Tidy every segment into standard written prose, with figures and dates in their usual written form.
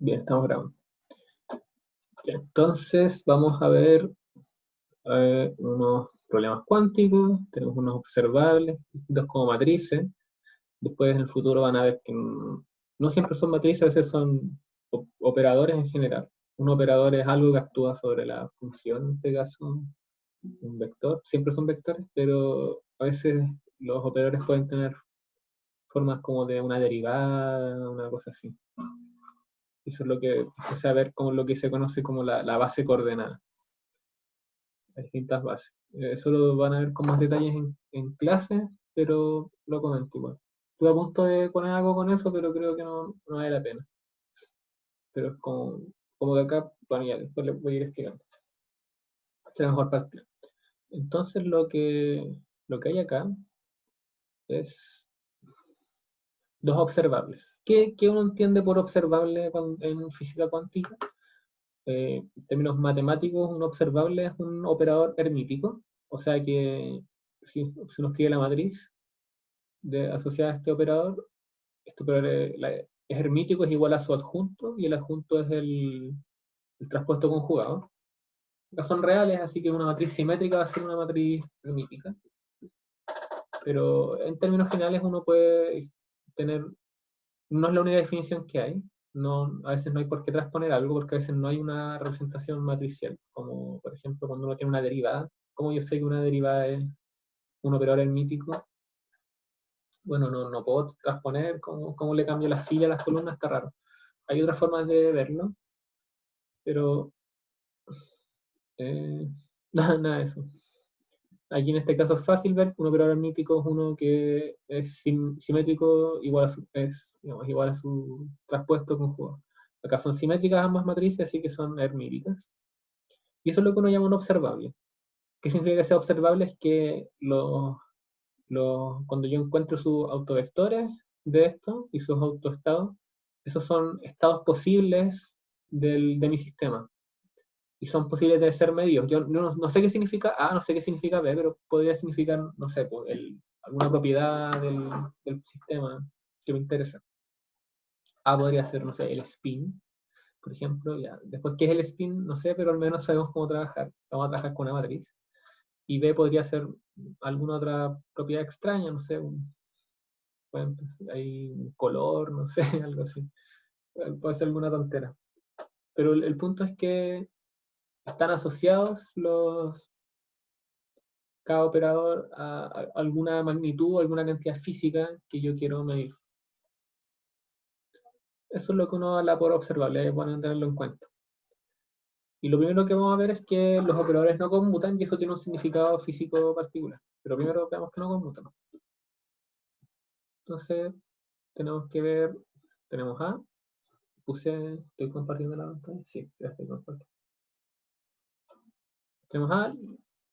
Bien, estamos grabando. Bien, entonces vamos a ver unos problemas cuánticos, tenemos unos observables, distintos como matrices. Después en el futuro van a ver que no siempre son matrices, a veces son operadores en general. Un operador es algo que actúa sobre la función, en este caso un vector, siempre son vectores, pero a veces los operadores pueden tener formas como de una derivada, una cosa así. Eso es lo que se a ver como lo que se conoce como la base coordenada. Hay distintas bases. Eso lo van a ver con más detalles en clase, pero lo comento igual. Estuve a punto de poner algo con eso, pero creo que no vale la pena. Pero es como de acá, bueno, ya después les voy a ir explicando. Será mejor partir. Entonces lo que hay acá es dos observables. ¿Qué uno entiende por observable en física cuántica? En términos matemáticos, un observable es un operador hermítico, o sea que si uno escribe la matriz asociada a este operador es hermítico, es igual a su adjunto, y el adjunto es el traspuesto conjugado. No son reales, así que una matriz simétrica va a ser una matriz hermítica. Pero en términos generales uno puede tener, no es la única definición que hay, no, a veces no hay por qué transponer algo, porque a veces no hay una representación matricial, como por ejemplo cuando uno tiene una derivada. Como yo sé que una derivada es un operador hermítico, bueno, no puedo transponer cómo le cambio las filas a las columnas, está raro. Hay otras formas de verlo, pero nada de eso. Aquí en este caso es fácil ver, un operador hermítico es uno que es simétrico, digamos, igual a su traspuesto conjugado. Acá son simétricas ambas matrices, así que son hermíticas. Y eso es lo que uno llama un observable. ¿Qué significa que sea observable? Es que cuando yo encuentro sus autovectores de esto y sus autoestados, esos son estados posibles de mi sistema. Y son posibles de ser medidos. Yo no sé qué significa A, no sé qué significa B, pero podría significar, no sé, pues, alguna propiedad del sistema que me interesa. A podría ser, no sé, el spin, por ejemplo. Ya. Después, ¿qué es el spin? No sé, pero al menos sabemos cómo trabajar. Vamos a trabajar con una matriz. Y B podría ser alguna otra propiedad extraña, no sé, hay un color, no sé, algo así. Puede ser alguna tontera. Pero el punto es que están asociados cada operador a alguna magnitud o alguna cantidad física que yo quiero medir. Eso es lo que uno habla por observable, es bueno tenerlo en cuenta. Y lo primero que vamos a ver es que los operadores no conmutan y eso tiene un significado físico particular. Pero primero veamos que no conmutan. Entonces, tenemos que ver, tenemos A, estoy compartiendo la pantalla, sí, ya estoy compartiendo. Tenemos A,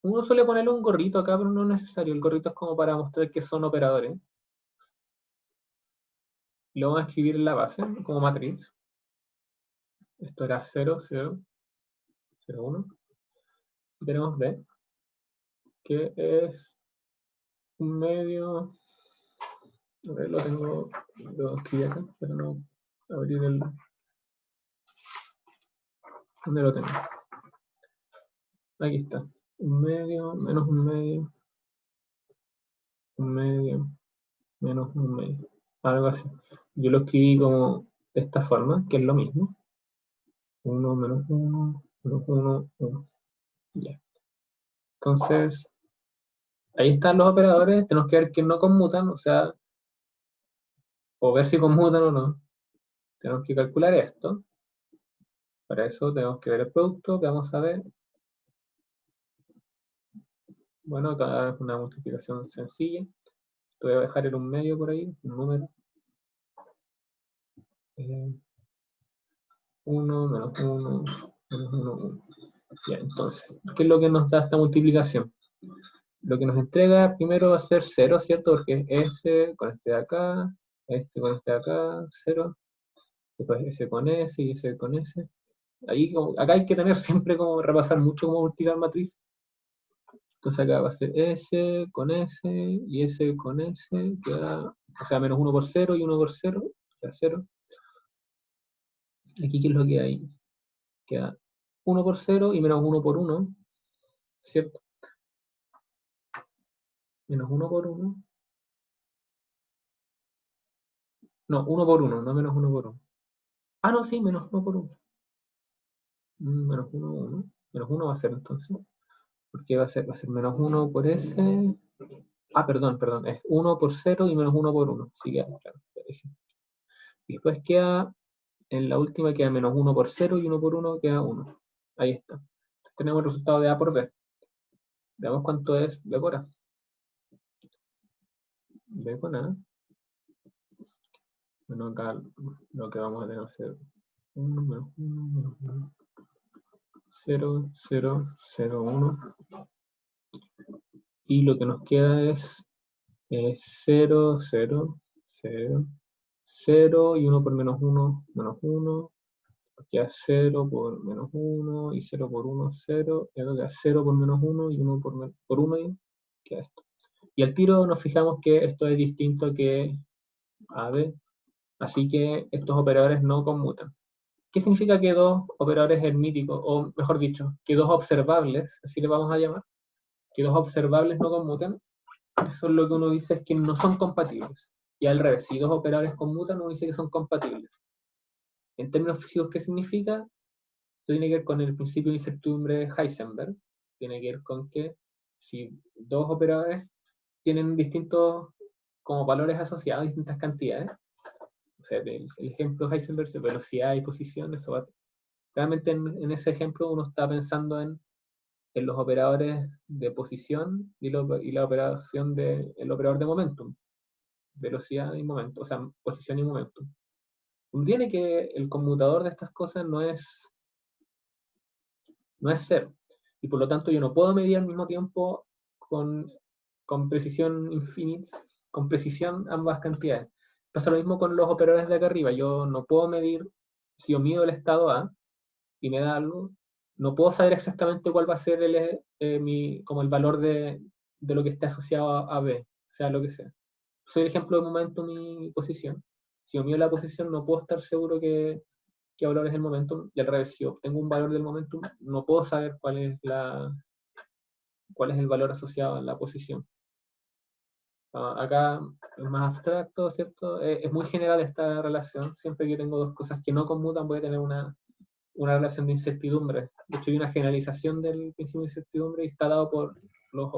uno suele ponerle un gorrito acá, pero no es necesario, el gorrito es como para mostrar que son operadores. Y lo vamos a escribir en la base, como matriz. Esto era 0, 0, 0, 1. Y tenemos B, que es un medio. A ver, lo escribí acá, pero no abrir el. ¿Dónde lo tengo? Aquí está. Un medio, menos un medio, un medio, menos un medio. Algo así. Yo lo escribí como de esta forma, que es lo mismo. 1 menos 1, menos 1, 1. Ya. Entonces, ahí están los operadores. Tenemos que ver que no conmutan, o sea, o ver si conmutan o no. Tenemos que calcular esto. Para eso tenemos que ver el producto que vamos a ver. Bueno, acá es una multiplicación sencilla. Te voy a dejar en un medio por ahí, un número. 1 menos 1 menos 1, 1. Ya, entonces, ¿qué es lo que nos da esta multiplicación? Lo que nos entrega primero va a ser 0, ¿cierto? Porque S con este de acá, este con este de acá, 0. Después S con S y S con S. Ahí, acá hay que tener siempre como repasar mucho cómo multiplicar matriz. Entonces acá va a ser S con S y S con S, que da, o sea, menos 1 por 0 y 1 por 0, o sea, 0. Aquí, ¿qué es lo que hay? Queda 1 por 0 y menos 1 por 1, ¿cierto? Menos 1 por 1. No, 1 por 1, no menos 1 por 1. Ah, no, sí, menos 1 por 1. Menos 1, 1. Menos 1 va a ser entonces. Porque va a ser menos 1 por ese. Ah, perdón, es 1 por 0 y menos 1 por 1. Sí, claro. Y después queda, en la última queda menos 1 por 0 y 1 por 1 queda 1. Ahí está. Entonces tenemos el resultado de A por B. Veamos cuánto es B por A. B con A. Bueno, acá lo que vamos a tener va a ser 1 menos 1 menos 1. 0, 0, 0, 1. Y lo que nos queda es 0, 0, 0, 0 y 1 por menos 1, menos 1. Queda 0 por menos 1 y 0 por 1, 0. Y acá queda 0 por menos 1 y 1 por 1 y queda esto. Y al tiro nos fijamos que esto es distinto que AB, así que estos operadores no conmutan. ¿Qué significa que dos operadores hermíticos, o mejor dicho, que dos observables, así le vamos a llamar, que dos observables no conmutan? Eso es lo que uno dice es que no son compatibles. Y al revés, si dos operadores conmutan, uno dice que son compatibles. En términos físicos, ¿qué significa? Esto tiene que ver con el principio de incertidumbre de Heisenberg. Tiene que ver con que si dos operadores tienen distintos como valores asociados, distintas cantidades, o sea, el ejemplo de Heisenberg de velocidad y posición, eso va, realmente en ese ejemplo uno está pensando en los operadores de posición y la operación el operador de momentum, velocidad y momento, o sea, posición y momentum. Uno tiene que el conmutador de estas cosas no es cero, y por lo tanto yo no puedo medir al mismo tiempo con, con precisión infinita, con precisión ambas cantidades. Pasa lo mismo con los operadores de acá arriba. Yo no puedo medir, si yo mido el estado A y me da algo, no puedo saber exactamente cuál va a ser como el valor de lo que esté asociado a B, sea lo que sea. Soy el ejemplo de momento mi posición. Si yo mido la posición, no puedo estar seguro qué valor es el momentum, y al revés, si obtengo un valor del momentum, no puedo saber cuál es el valor asociado a la posición. Acá es más abstracto, ¿cierto? Es muy general esta relación. Siempre que tengo dos cosas que no conmutan, voy a tener una relación de incertidumbre. De hecho, hay una generalización del principio de incertidumbre y está dado por los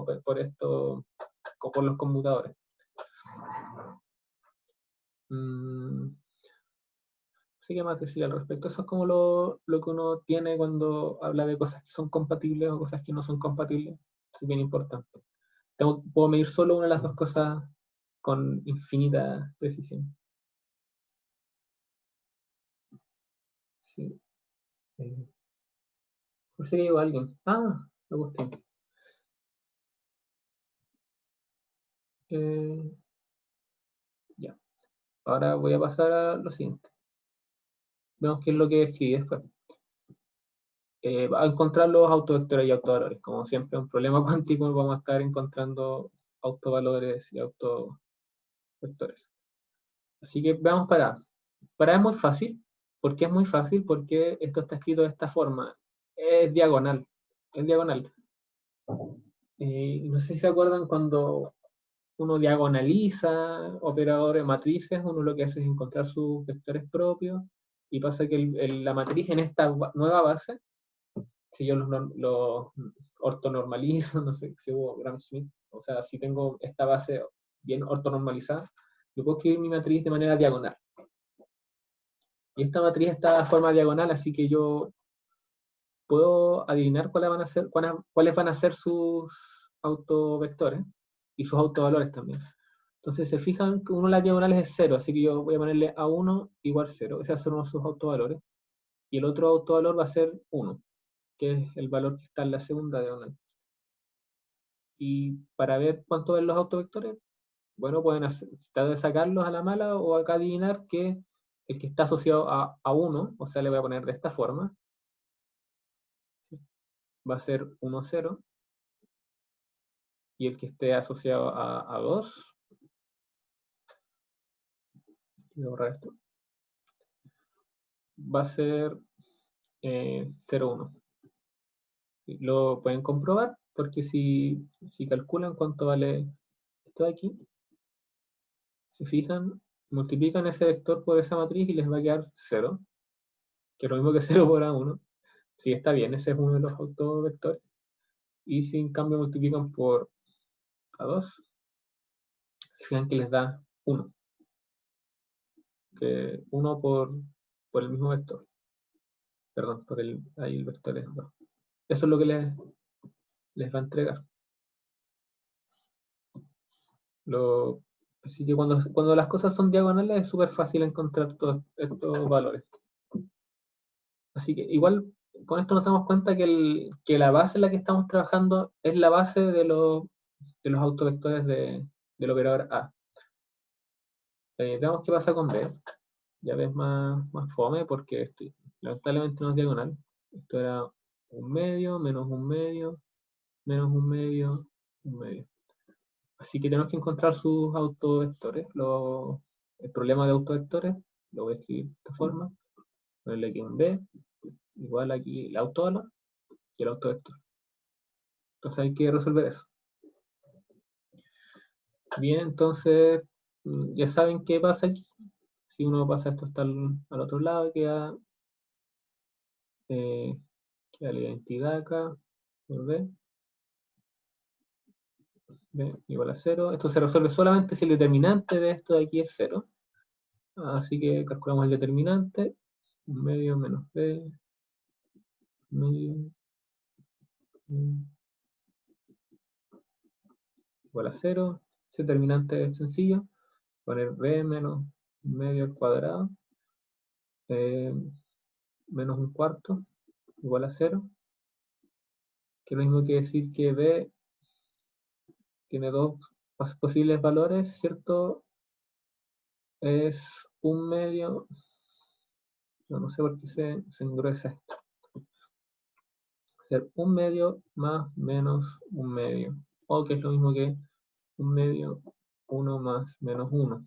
conmutadores. Así que más decir al respecto. Eso es como lo que uno tiene cuando habla de cosas que son compatibles o cosas que no son compatibles. Es bien importante. Puedo medir solo una de las dos cosas con infinita precisión. Sí. Por si llegó alguien. Ah, Agustín. Ya. Ahora voy a pasar a lo siguiente. Vemos qué es lo que escribí después. A encontrar los autovectores y autovalores. Como siempre, un problema cuántico, vamos a estar encontrando autovalores y autovectores. Así que veamos para. Para es muy fácil. ¿Por qué es muy fácil? Porque esto está escrito de esta forma. Es diagonal. Es diagonal. No sé si se acuerdan cuando uno diagonaliza operadores, matrices, uno lo que hace es encontrar sus vectores propios y pasa que la matriz en esta nueva base, si yo los ortonormalizo, no sé si hubo Gram-Schmidt, o sea, si tengo esta base bien ortonormalizada, yo puedo escribir mi matriz de manera diagonal. Y esta matriz está de forma diagonal, así que yo puedo adivinar cuáles van a ser sus autovectores y sus autovalores también. Entonces se fijan que uno de las diagonales es 0, así que yo voy a ponerle a 1 igual 0, ese va a ser uno de sus autovalores. Y el otro autovalor va a ser 1, que es el valor que está en la segunda diagonal. Y para ver cuánto ven los autovectores, bueno, pueden tratar de sacarlos a la mala o acá adivinar que el que está asociado a 1, o sea, le voy a poner de esta forma, va a ser 1, 0, y el que esté asociado a 2, voy a borrar esto, va a ser 0, 1. Lo pueden comprobar, porque si calculan cuánto vale esto de aquí, se fijan, multiplican ese vector por esa matriz y les va a quedar 0, que es lo mismo que 0 por A1. Sí, está bien, ese es uno de los autovectores. Y si en cambio multiplican por A2, se fijan que les da 1. Que 1 por el mismo vector. Perdón, ahí el vector es 2. Eso es lo que les va a entregar. Así que cuando las cosas son diagonales es súper fácil encontrar todos estos valores. Así que igual con esto nos damos cuenta que la base en la que estamos trabajando es la base de los autovectores del operador A. Veamos qué pasa con B. Ya ves más fome porque lamentablemente no es diagonal. Esto era un medio, menos un medio, menos un medio, un medio. Así que tenemos que encontrar sus autovectores. El problema de autovectores lo voy a escribir de esta forma. Ponerle aquí un B, igual aquí el autovalor y el autovector. Entonces hay que resolver eso. Bien, entonces ya saben qué pasa aquí. Si uno pasa esto hasta al otro lado, queda la identidad acá, por B. B igual a 0. Esto se resuelve solamente si el determinante de esto de aquí es 0. Así que calculamos el determinante. Un medio menos B. Medio. Igual a 0. Ese determinante es sencillo. Poner B menos un medio al cuadrado. Menos un cuarto. Igual a 0. Que es lo mismo que decir que B tiene dos posibles valores, ¿cierto? Es un medio. No sé por qué se engruesa esto. Ser un medio más menos un medio. O que es lo mismo que un medio, 1 más menos 1.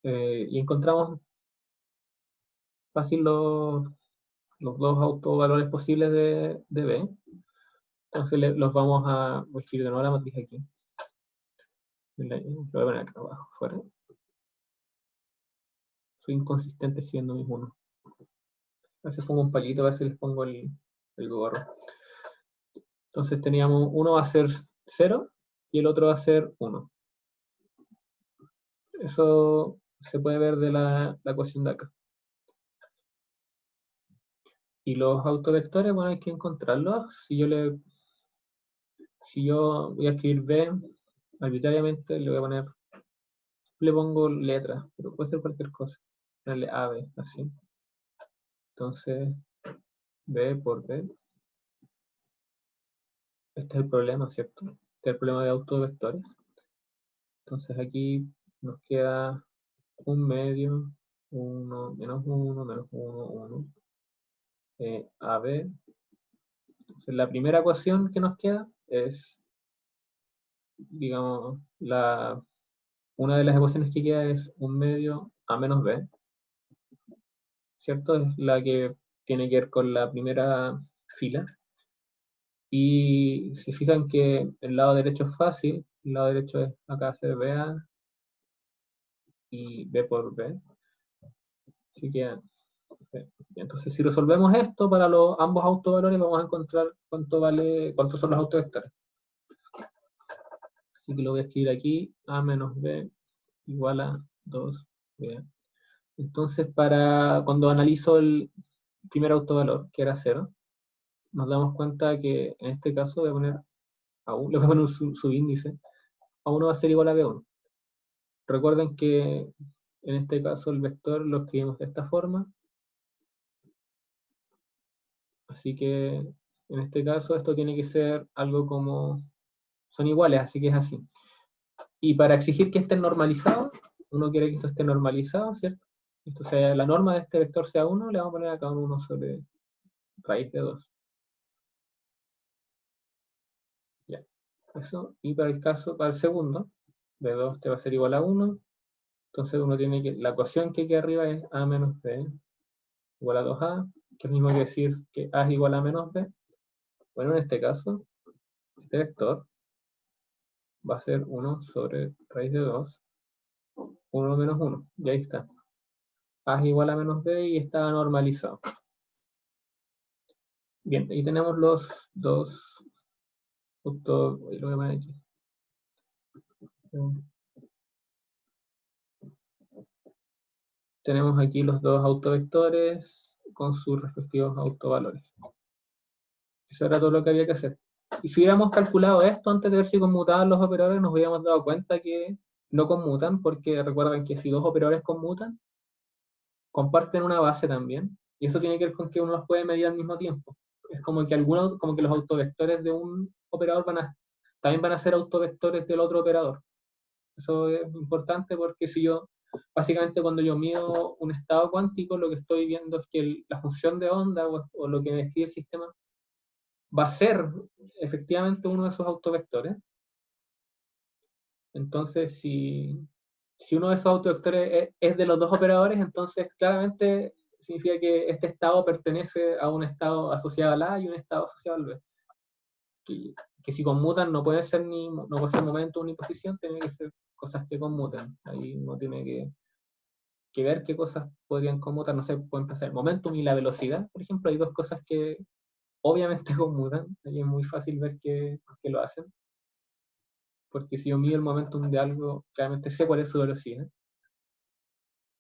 Y encontramos fácil los dos autovalores posibles de B. Entonces los vamos a escribir de nuevo la matriz aquí. Lo voy a poner acá abajo, fuera. Soy inconsistente escribiendo mis unos. A veces pongo un palito, a veces les pongo el gorro. Entonces teníamos, uno va a ser 0 y el otro va a ser 1. Eso se puede ver de la ecuación de acá. Y los autovectores, bueno, hay que encontrarlos. Si yo voy a escribir B, arbitrariamente le pongo letras, pero puede ser cualquier cosa. Ponerle A, B, así. Entonces, B por B. Este es el problema, ¿cierto? Este es el problema de autovectores. Entonces aquí nos queda un medio, 1, menos 1, menos 1, 1. AB. Entonces, la primera ecuación que nos queda es, digamos, una de las ecuaciones que queda es un medio A menos B, ¿cierto? Es la que tiene que ver con la primera fila. Y se fijan que el lado derecho es fácil, el lado derecho es acá hacer BA y B por B. Así que, entonces si resolvemos esto para ambos autovalores, vamos a encontrar cuántos son los autovectores. Así que lo voy a escribir aquí, A menos B igual a 2B. Entonces, cuando analizo el primer autovalor, que era 0, nos damos cuenta que en este caso le voy a poner un subíndice, A1 va a ser igual a B1. Recuerden que en este caso el vector lo escribimos de esta forma. Así que en este caso esto tiene que ser algo como... Son iguales, así que es así. Y para exigir que estén normalizados, uno quiere que esto esté normalizado, ¿cierto? Esto sea, la norma de este vector sea 1, le vamos a poner acá un 1 sobre raíz de 2. Ya. Eso. Y para el segundo, de 2 te va a ser igual a 1. Entonces uno tiene que, la ecuación que queda arriba es A menos B igual a 2a, que es lo mismo que decir que a es igual a menos b. Bueno, en este caso, este vector va a ser 1 sobre raíz de 2, 1 menos 1, y ahí está. A es igual a menos b y está normalizado. Bien, ahí tenemos los dos, justo, lo voy a poner aquí. Tenemos aquí los dos autovectores con sus respectivos autovalores. Eso era todo lo que había que hacer. Y si hubiéramos calculado esto antes de ver si conmutaban los operadores, nos hubiéramos dado cuenta que no conmutan, porque recuerden que si dos operadores conmutan, comparten una base también, y eso tiene que ver con que uno los puede medir al mismo tiempo. Es como que como que los autovectores de un operador también van a ser autovectores del otro operador. Eso es importante porque si yo, básicamente cuando yo mido un estado cuántico, lo que estoy viendo es que la función de onda o lo que me describe el sistema va a ser efectivamente uno de esos autovectores. Entonces, si uno de esos autovectores es de los dos operadores, entonces claramente significa que este estado pertenece a un estado asociado al A y un estado asociado al B. Que si conmutan no puede ser momento ni posición, tiene que ser cosas que conmutan. Ahí uno tiene que ver qué cosas podrían conmutar. No sé, pueden pasar el momentum y la velocidad, por ejemplo. Hay dos cosas que obviamente conmutan. Ahí es muy fácil ver que lo hacen. Porque si yo mido el momentum de algo, claramente sé cuál es su velocidad.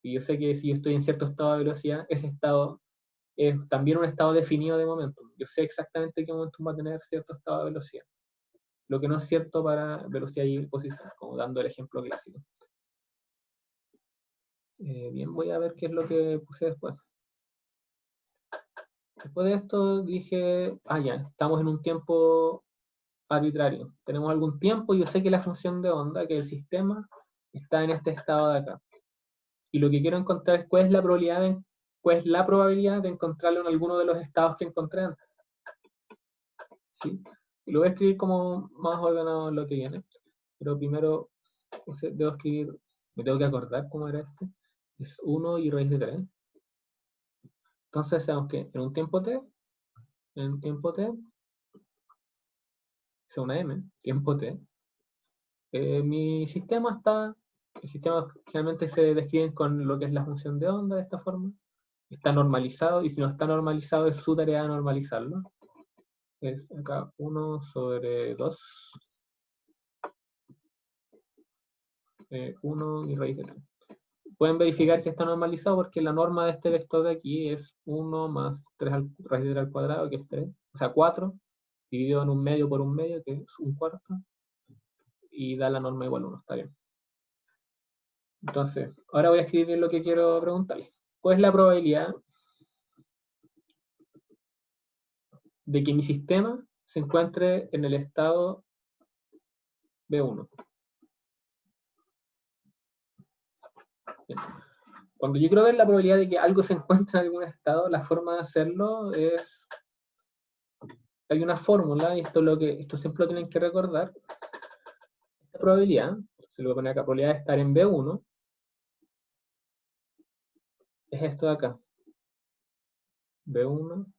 Y yo sé que si yo estoy en cierto estado de velocidad, ese estado es también un estado definido de momentum. Yo sé exactamente qué momentum va a tener cierto estado de velocidad. Lo que no es cierto para velocidad y posición, como dando el ejemplo clásico. Bien, voy a ver qué es lo que puse después. Después de esto dije, ya, estamos en un tiempo arbitrario. Tenemos algún tiempo y yo sé que la función de onda, que el sistema, está en este estado de acá. Y lo que quiero encontrar es cuál es la probabilidad de encontrarlo en alguno de los estados que encontré antes. ¿Sí? Y lo voy a escribir como más ordenado en lo que viene. Pero primero debo escribir, me tengo que acordar cómo era este. Es 1 y raíz de 3. Entonces sabemos que en un tiempo t, sea una m, tiempo t, mi sistema está, el sistema generalmente se describe con lo que es la función de onda de esta forma, está normalizado, y si no está normalizado es su tarea normalizarlo. Es acá 1 sobre 2, 1 y raíz de 3. Pueden verificar que está normalizado porque la norma de este vector de aquí es 1 más 3 raíz de 3 al cuadrado, que es 3, o sea 4, dividido en un medio por un medio, que es un cuarto, y da la norma igual a 1, está bien. Entonces, ahora voy a escribir lo que quiero preguntarles. ¿Cuál es la probabilidad de que mi sistema se encuentre en el estado B1? Bien. Cuando yo quiero ver la probabilidad de que algo se encuentre en algún estado, la forma de hacerlo es... Hay una fórmula, y esto siempre lo tienen que recordar. Esta probabilidad, se lo voy a poner acá, probabilidad de estar en B1, es esto de acá. B1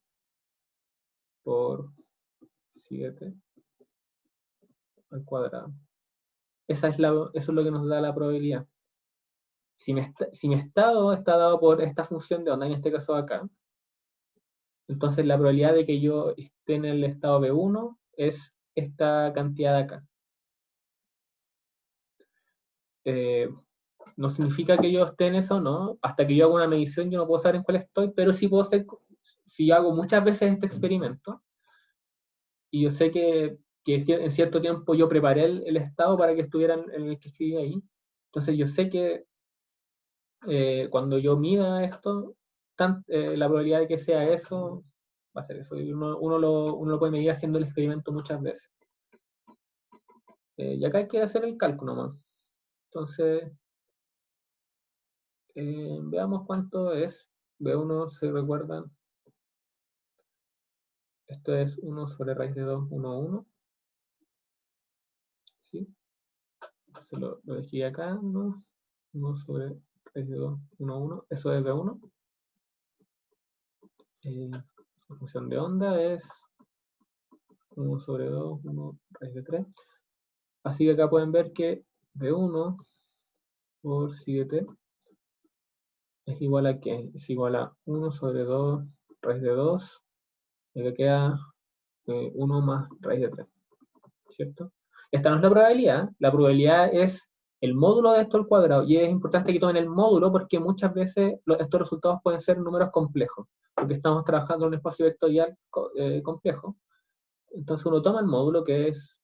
por 7 al cuadrado. Eso es lo que nos da la probabilidad. Si mi estado está dado por esta función de onda, en este caso acá, entonces la probabilidad de que yo esté en el estado B1 es esta cantidad de acá. No significa que yo esté en eso, ¿no? Hasta que yo haga una medición yo no puedo saber en cuál estoy, pero sí puedo ser, si yo hago muchas veces este experimento, y yo sé que en cierto tiempo yo preparé el estado para que estuviera en el que escribí ahí, entonces yo sé que cuando yo mida esto, la probabilidad de que sea eso va a ser eso. Y uno lo puede medir haciendo el experimento muchas veces. Y acá hay que hacer el cálculo más. Entonces, veamos cuánto es. B1, ¿se recuerdan? Esto es 1 sobre raíz de 2, 1, 1. ¿Sí? Se lo dejé acá, 1 sobre raíz de 2, 1, 1. Eso es B1. la función de onda es 1 sobre 2, 1 raíz de 3. Así que acá pueden ver que B1 por 7 es igual a ¿qué? Es igual a 1 sobre 2 raíz de 2, y acá queda 1 más raíz de 3, ¿cierto? Esta no es la probabilidad es el módulo de esto al cuadrado, y es importante que tomen el módulo porque muchas veces estos resultados pueden ser números complejos, porque estamos trabajando en un espacio vectorial complejo. Entonces uno toma el módulo, que es,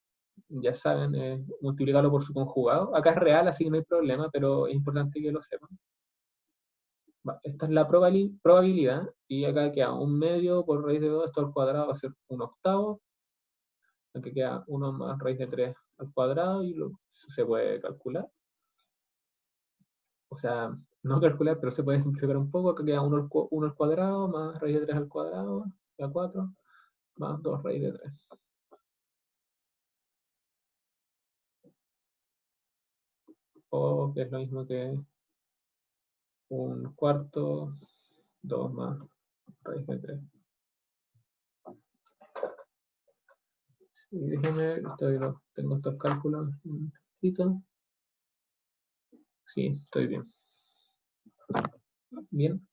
ya saben, multiplicarlo por su conjugado. Acá es real, así que no hay problema, pero es importante que lo sepan. Esta es la probabilidad, y acá queda 1/2 por raíz de 2, esto al cuadrado va a ser 1/8. Aquí queda 1 más raíz de 3 al cuadrado, y eso se puede calcular. O sea, no calcular, pero se puede simplificar un poco. Acá queda 1 al cuadrado más raíz de 3 al cuadrado, queda 4, más 2 raíz de 3. O que es lo mismo que 1/4, 2 más raíz de 3. Y déjenme, tengo estos cálculos. Sí, estoy bien. Bien.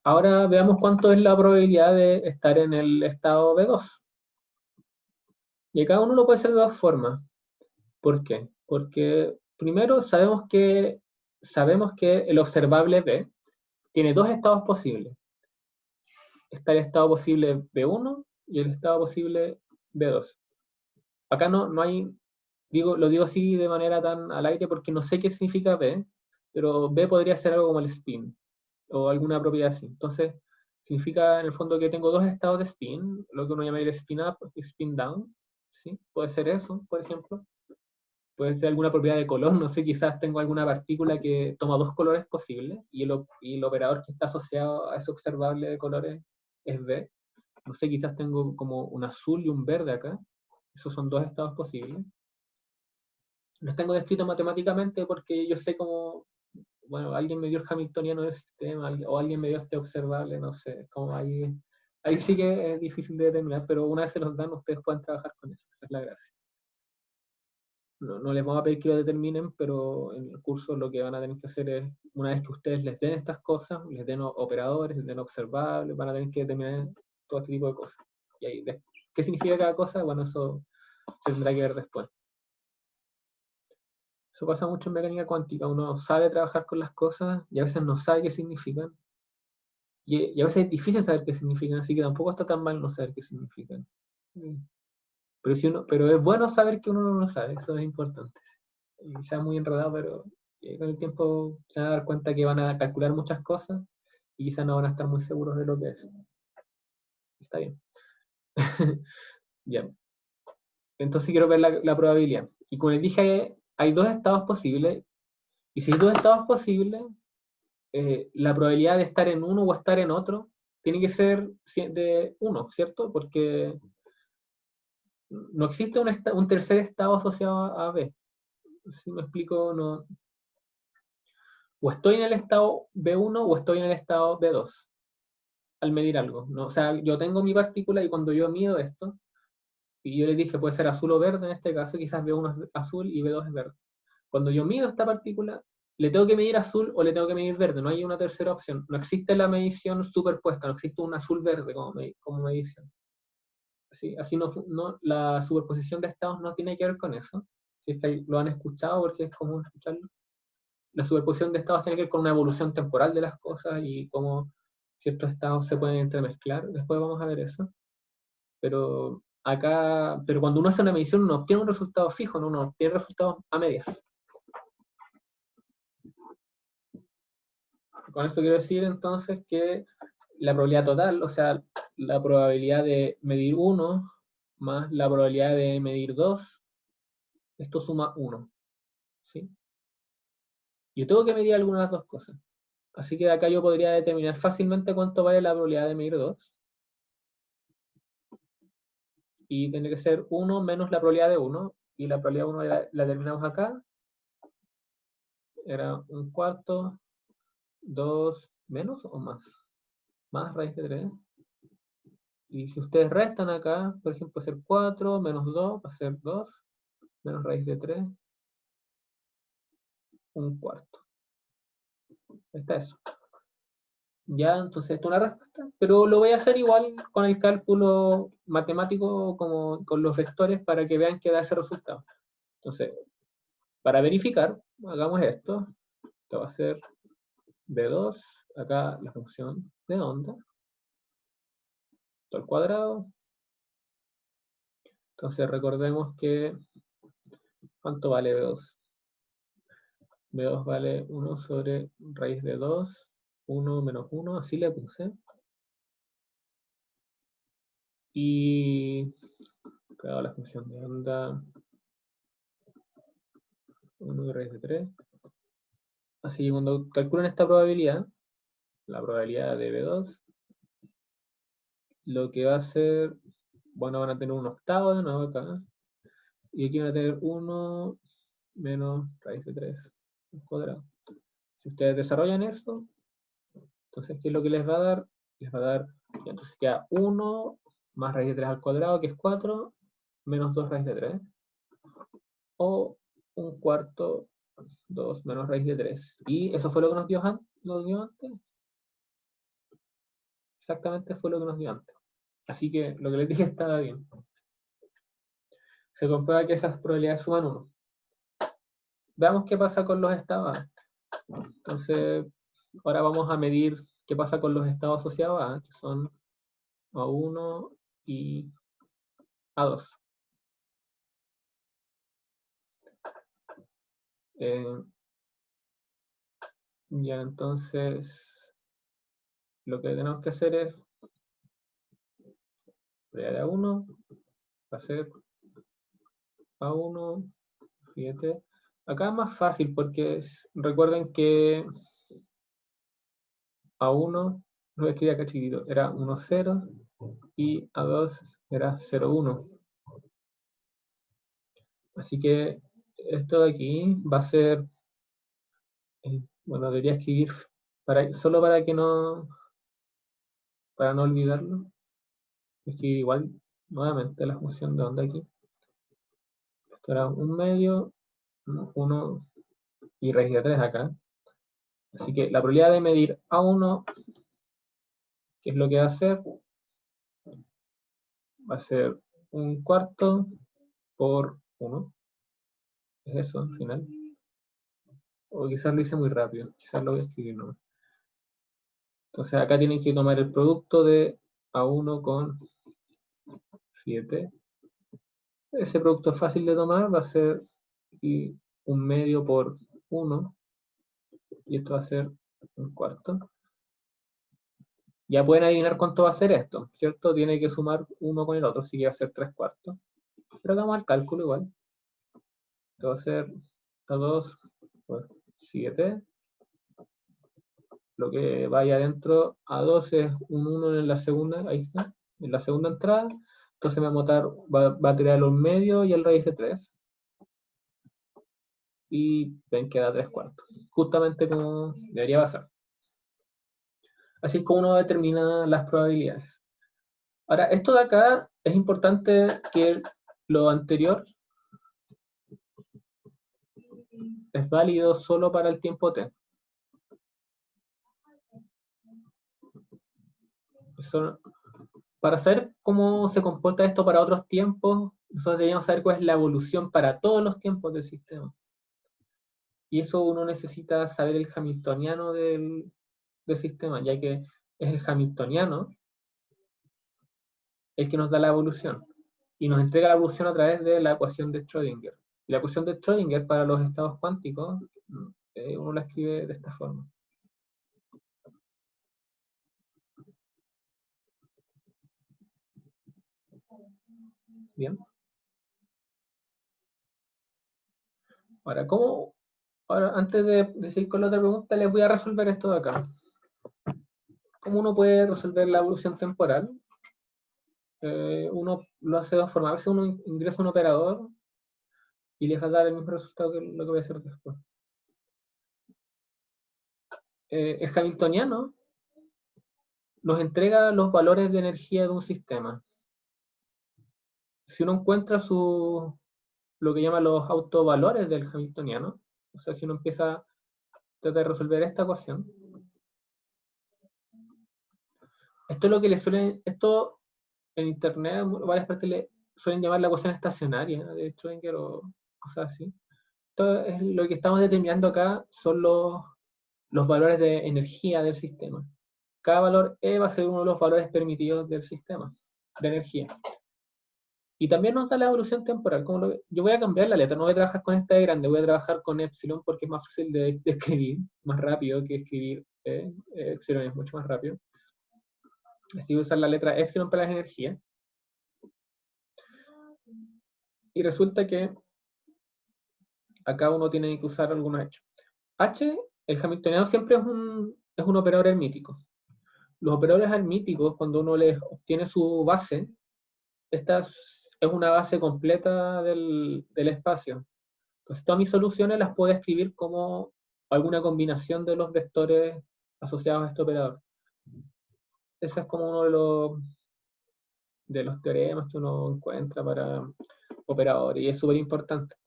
Ahora veamos cuánto es la probabilidad de estar en el estado B2. Y cada uno lo puede hacer de dos formas. ¿Por qué? Porque primero sabemos que el observable B tiene dos estados posibles. Está el estado posible B1 y el estado posible B2. Acá no hay, lo digo así de manera tan al aire porque no sé qué significa B, pero B podría ser algo como el spin o alguna propiedad así. Entonces, significa en el fondo que tengo dos estados de spin, lo que uno llama el spin up y spin down. ¿Sí? Puede ser eso, por ejemplo. Puede ser alguna propiedad de color, no sé, quizás tengo alguna partícula que toma dos colores posibles y el operador que está asociado a ese observable de colores es B. No sé, quizás tengo como un azul y un verde acá. Esos son dos estados posibles. Los tengo descritos matemáticamente porque yo sé cómo, bueno, alguien me dio el hamiltoniano del sistema o alguien me dio este observable, no sé, como ahí sí que es difícil de determinar, pero una vez se los dan, ustedes pueden trabajar con eso, esa es la gracia. No les vamos a pedir que lo determinen, pero en el curso lo que van a tener que hacer es, una vez que ustedes les den estas cosas, les den operadores, les den observables, van a tener que determinar todo este tipo de cosas. Y ahí, ¿qué significa cada cosa? Bueno, eso se tendrá que ver después. Eso pasa mucho en mecánica cuántica. Uno sabe trabajar con las cosas y a veces no sabe qué significan. Y a veces es difícil saber qué significan, así que tampoco está tan mal no saber qué significan. Pero es bueno saber que uno no lo sabe, eso es importante. Y sea muy enredado, pero con el tiempo se van a dar cuenta que van a calcular muchas cosas y quizás no van a estar muy seguros de lo que es. Está bien. Ya. Entonces quiero ver la probabilidad. Y como les dije, hay dos estados posibles. Y si hay dos estados posibles, la probabilidad de estar en uno o estar en otro tiene que ser de 1, ¿cierto? Porque no existe un tercer estado asociado a B. Si me explico, no. O estoy en el estado B1 o estoy en el estado B2 al medir algo, ¿no? O sea, yo tengo mi partícula y cuando yo mido esto, y yo les dije puede ser azul o verde en este caso, quizás B1 es azul y B2 es verde. Cuando yo mido esta partícula, le tengo que medir azul o le tengo que medir verde, no hay una tercera opción. No existe la medición superpuesta, no existe un azul-verde como medición. Así no, la superposición de estados no tiene que ver con eso. Si es que lo han escuchado, porque es común escucharlo. La superposición de estados tiene que ver con una evolución temporal de las cosas y cómo ciertos estados se pueden entremezclar. Después vamos a ver eso. Pero cuando uno hace una medición, no obtiene un resultado fijo, no uno obtiene resultados a medias. Con esto quiero decir entonces que la probabilidad total, o sea, la probabilidad de medir 1 más la probabilidad de medir 2, esto suma 1. ¿Sí? Yo tengo que medir alguna de las dos cosas. Así que de acá yo podría determinar fácilmente cuánto vale la probabilidad de medir 2. Y tiene que ser 1 menos la probabilidad de 1. Y la probabilidad de 1 la terminamos acá. Era 1/4, 2 menos o más. más raíz de 3. Y si ustedes restan acá, por ejemplo, va a ser 4 menos 2, va a ser 2, menos raíz de 3, un cuarto. Ahí está eso. Ya, entonces esto es una respuesta, pero lo voy a hacer igual con el cálculo matemático como con los vectores para que vean que da ese resultado. Entonces, para verificar, hagamos esto. Esto va a ser B2, acá la función de onda, todo al cuadrado. Entonces recordemos que, ¿cuánto vale B2? B2 vale 1 sobre raíz de 2, 1 menos 1, así le puse. Y claro, la función de onda 1 de raíz de 3. Así que cuando calculen esta probabilidad, la probabilidad de B2, lo que va a ser, bueno, van a tener un octavo de nuevo acá. Y aquí van a tener 1 menos raíz de 3 al cuadrado. Si ustedes desarrollan esto, entonces, ¿qué es lo que les va a dar? Les va a dar, entonces queda 1 más raíz de 3 al cuadrado, que es 4, menos 2 raíz de 3. O un cuarto, 2 menos raíz de 3. Y eso fue lo que nos dio antes. Exactamente fue lo que nos dio antes. Así que lo que les dije estaba bien. Se comprueba que esas probabilidades suman 1. Veamos qué pasa con los estados A. Entonces, ahora vamos a medir qué pasa con los estados asociados a, que son A1 y A2. Ya, entonces, lo que tenemos que hacer es, probabilidad de A1 va a ser A1, 7. Acá es más fácil porque recuerden que A1, lo escribí acá chiquito, era 1, 0 y A2 era 0, 1. Así que esto de aquí va a ser, bueno, debería escribir solo para no olvidarlo. Escribir igual nuevamente la función de onda aquí. Esto era 1 medio, 1 y raíz de 3 acá. Así que la probabilidad de medir A1, ¿qué es lo que va a hacer? Va a ser un cuarto por 1. Es eso al final. O quizás lo hice muy rápido. Quizás lo voy a escribir nomás. Entonces acá tienen que tomar el producto de A1 con 7. Ese producto es fácil de tomar. Va a ser un medio por 1. Y esto va a ser un cuarto. Ya pueden adivinar cuánto va a ser esto, ¿cierto? Tiene que sumar uno con el otro, así que va a ser 3 cuartos. Pero hagamos el cálculo igual. Esto va a ser A2 por 7. Lo que vaya adentro, A2 es un 1 en la segunda, ahí está, en la segunda entrada. Entonces va a tirar los medios y el raíz de 3. Y ven que da 3 cuartos. Justamente como debería pasar. Así es como uno determina las probabilidades. Ahora, esto de acá es importante que lo anterior es válido solo para el tiempo t. Eso, para saber cómo se comporta esto para otros tiempos, nosotros deberíamos saber cuál es la evolución para todos los tiempos del sistema. Y eso uno necesita saber el hamiltoniano del sistema, ya que es el hamiltoniano el que nos da la evolución. Y nos entrega la evolución a través de la ecuación de Schrödinger. Y la ecuación de Schrödinger para los estados cuánticos, uno la escribe de esta forma. Bien. Ahora, antes de seguir con la otra pregunta, les voy a resolver esto de acá. ¿Cómo uno puede resolver la evolución temporal? Uno lo hace de dos formas. A veces uno ingresa un operador y les va a dar el mismo resultado que lo que voy a hacer después. El hamiltoniano nos entrega los valores de energía de un sistema. Si uno encuentra lo que llaman los autovalores del hamiltoniano, o sea, si uno empieza a tratar de resolver esta ecuación, esto es lo que le suelen, esto en internet, en varias partes le suelen llamar la ecuación estacionaria, de Schrödinger o cosas así. Esto es lo que estamos determinando acá, son los valores de energía del sistema. Cada valor E va a ser uno de los valores permitidos del sistema de energía. Y también nos da la evolución temporal. Yo voy a cambiar la letra, no voy a trabajar con esta de grande, voy a trabajar con epsilon porque es más fácil de escribir, más rápido que escribir epsilon es mucho más rápido. Así voy a usar la letra epsilon para las energías. Y resulta que acá uno tiene que usar algunos hechos. H, el hamiltoniano siempre es un operador hermítico. Los operadores hermíticos, cuando uno les obtiene su base, esta es una base completa del espacio. Entonces todas mis soluciones las puedo escribir como alguna combinación de los vectores asociados a este operador. Ese es como uno de los teoremas que uno encuentra para operadores, y es súper importante.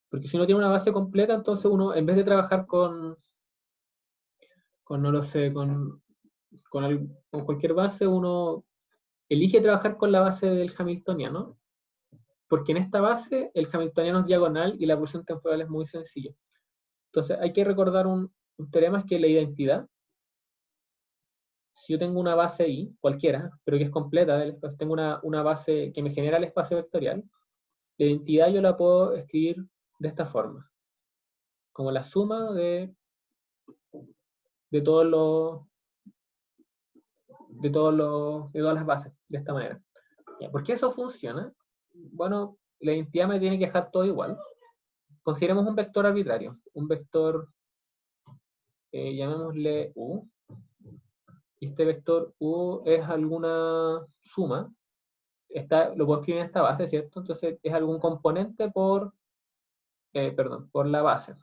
Porque si uno tiene una base completa, entonces uno, en vez de trabajar con no lo sé, con cualquier base, uno elige trabajar con la base del hamiltoniano, porque en esta base el hamiltoniano es diagonal y la evolución temporal es muy sencilla. Entonces hay que recordar un teorema, es que la identidad, si yo tengo una base I, cualquiera, pero que es completa del espacio, tengo una base que me genera el espacio vectorial, la identidad yo la puedo escribir de esta forma, como la suma de todos de todas las bases, de esta manera. ¿Por qué eso funciona? Bueno, la identidad me tiene que dejar todo igual. Consideremos un vector arbitrario, un vector, llamémosle U, y este vector U es alguna suma, lo puedo escribir en esta base, ¿cierto? Entonces es algún componente por la base.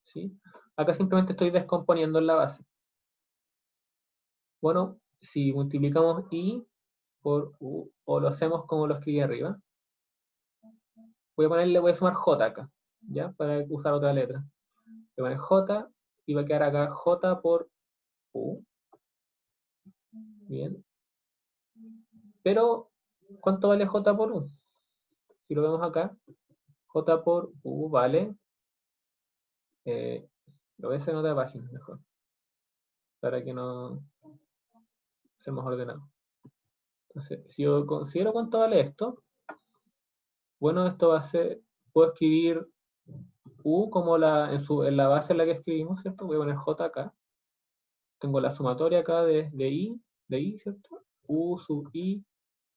¿Sí? Acá simplemente estoy descomponiendo en la base. Bueno, si multiplicamos I por U, o lo hacemos como lo escribí arriba, voy a sumar J acá, ¿ya? Para usar otra letra. Voy a poner J, y va a quedar acá J por U. Bien. Pero, ¿cuánto vale J por U? Si lo vemos acá, J por U vale, lo voy a hacer en otra página mejor, para que no seamos ordenados. Entonces, si yo considero cuánto vale esto, bueno, esto va a ser, puedo escribir U como en la base en la que escribimos, ¿cierto? Voy a poner J acá. Tengo la sumatoria acá de I, ¿cierto? U sub I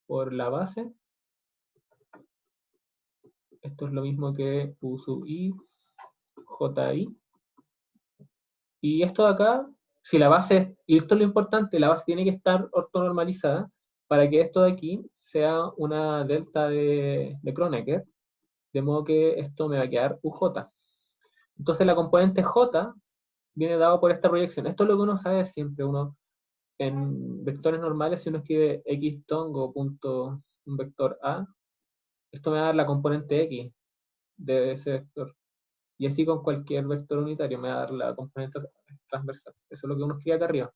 por la base. Esto es lo mismo que U sub I, JI. Y esto de acá, si la base, y esto es lo importante, la base tiene que estar ortonormalizada para que esto de aquí sea una delta de Kronecker, de modo que esto me va a quedar UJ. Entonces la componente J viene dado por esta proyección. Esto es lo que uno sabe siempre. Uno, en vectores normales, si uno escribe xtongo punto un vector A, esto me va a dar la componente X de ese vector. Y así con cualquier vector unitario me va a dar la componente transversal. Eso es lo que uno escribe acá arriba.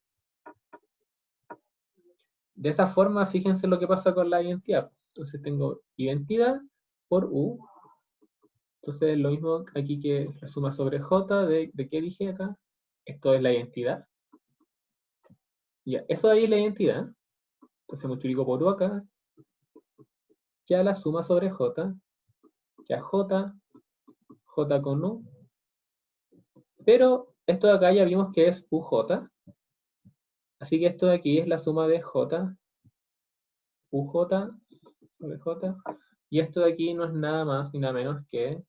De esa forma, fíjense lo que pasa con la identidad. Entonces tengo identidad por U. Entonces lo mismo aquí que la suma sobre J de qué dije acá. Esto es la identidad. Ya, eso de ahí es la identidad. Entonces multiplico por U acá. Queda la suma sobre J. Queda J, J con U. Pero esto de acá ya vimos que es UJ. Así que esto de aquí es la suma de J, UJ sobre J. Y esto de aquí no es nada más ni nada menos que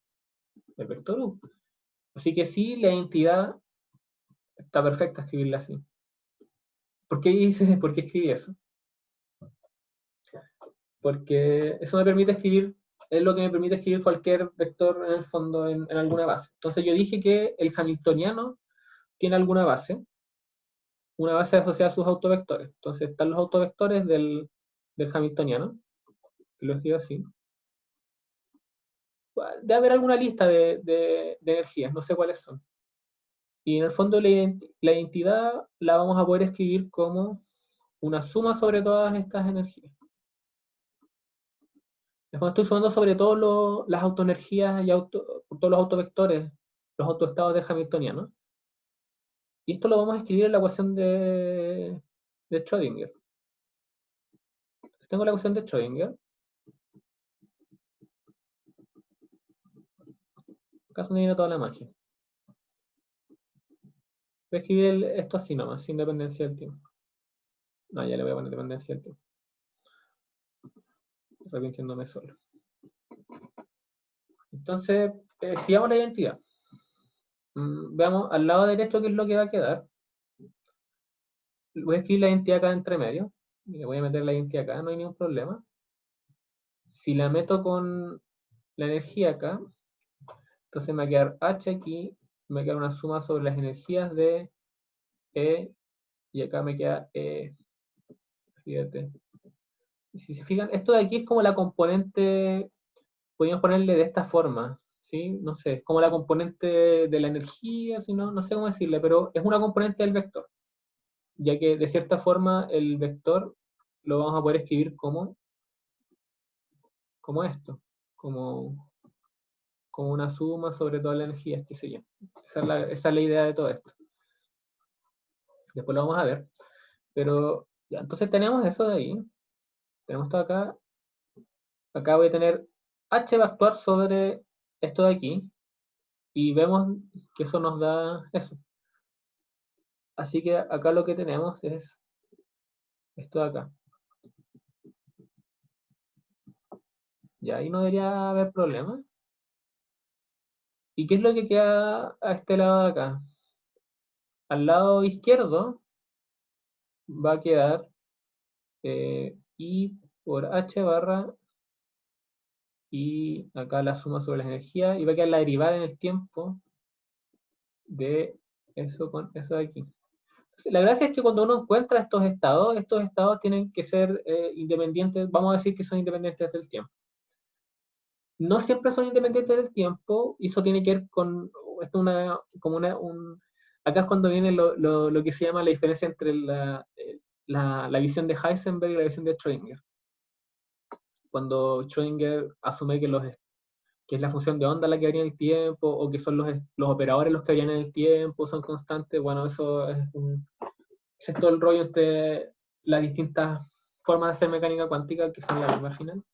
el vector U. Así que sí, la identidad está perfecta escribirla así. ¿Por qué escribí eso? Porque eso me permite escribir, es lo que me permite escribir cualquier vector en el fondo en alguna base. Entonces yo dije que el hamiltoniano tiene alguna base. una base asociada a sus autovectores. Entonces están los autovectores del Hamiltoniano, que lo escribo así. Debe haber alguna lista de energías, no sé cuáles son. Y en el fondo la identidad la vamos a poder escribir como una suma sobre todas estas energías. Después estoy sumando sobre todo las autoenergías y todos los autovectores, los autoestados del Hamiltoniano. Y esto lo vamos a escribir en la ecuación de Schrödinger. Tengo la ecuación de Schrödinger. Acá es donde viene toda la magia. Voy a escribir esto así nomás, sin dependencia del tiempo. No, ya le voy a poner dependencia del tiempo. Repitiéndome solo. Entonces, escribamos la identidad. Veamos al lado derecho qué es lo que va a quedar. Voy a escribir la identidad acá entre medio. Le voy a meter la identidad acá, no hay ningún problema. Si la meto con la energía acá, entonces me va a quedar H aquí, me va a quedar una suma sobre las energías de E, y acá me queda E. Fíjate. Si se fijan, esto de aquí es como la componente, podríamos ponerle de esta forma, ¿sí? No sé, es como la componente de la energía, si no, no sé cómo decirle, pero es una componente del vector, ya que de cierta forma el vector lo vamos a poder escribir como esto, como una suma sobre toda la energía, qué sé yo. Esa es la idea de todo esto. Después lo vamos a ver. Pero ya, entonces tenemos eso de ahí. Tenemos todo acá. Acá voy a tener H va a actuar sobre esto de aquí. Y vemos que eso nos da eso. Así que acá lo que tenemos es esto de acá. Ya ahí no debería haber problema. ¿Y qué es lo que queda a este lado de acá? Al lado izquierdo va a quedar I por H barra, y acá la suma sobre las energías, y va a quedar la derivada en el tiempo de eso con eso de aquí. La gracia es que cuando uno encuentra estos estados tienen que ser independientes, vamos a decir que son independientes del tiempo. No siempre son independientes del tiempo, y eso tiene que ver con, esto acá es cuando viene lo que se llama la diferencia entre la visión de Heisenberg y la visión de Schrödinger. Cuando Schrödinger asume que es la función de onda la que varía en el tiempo, o que son los operadores los que varían en el tiempo, son constantes, bueno, eso es todo el rollo entre las distintas formas de hacer mecánica cuántica, que son la misma al final.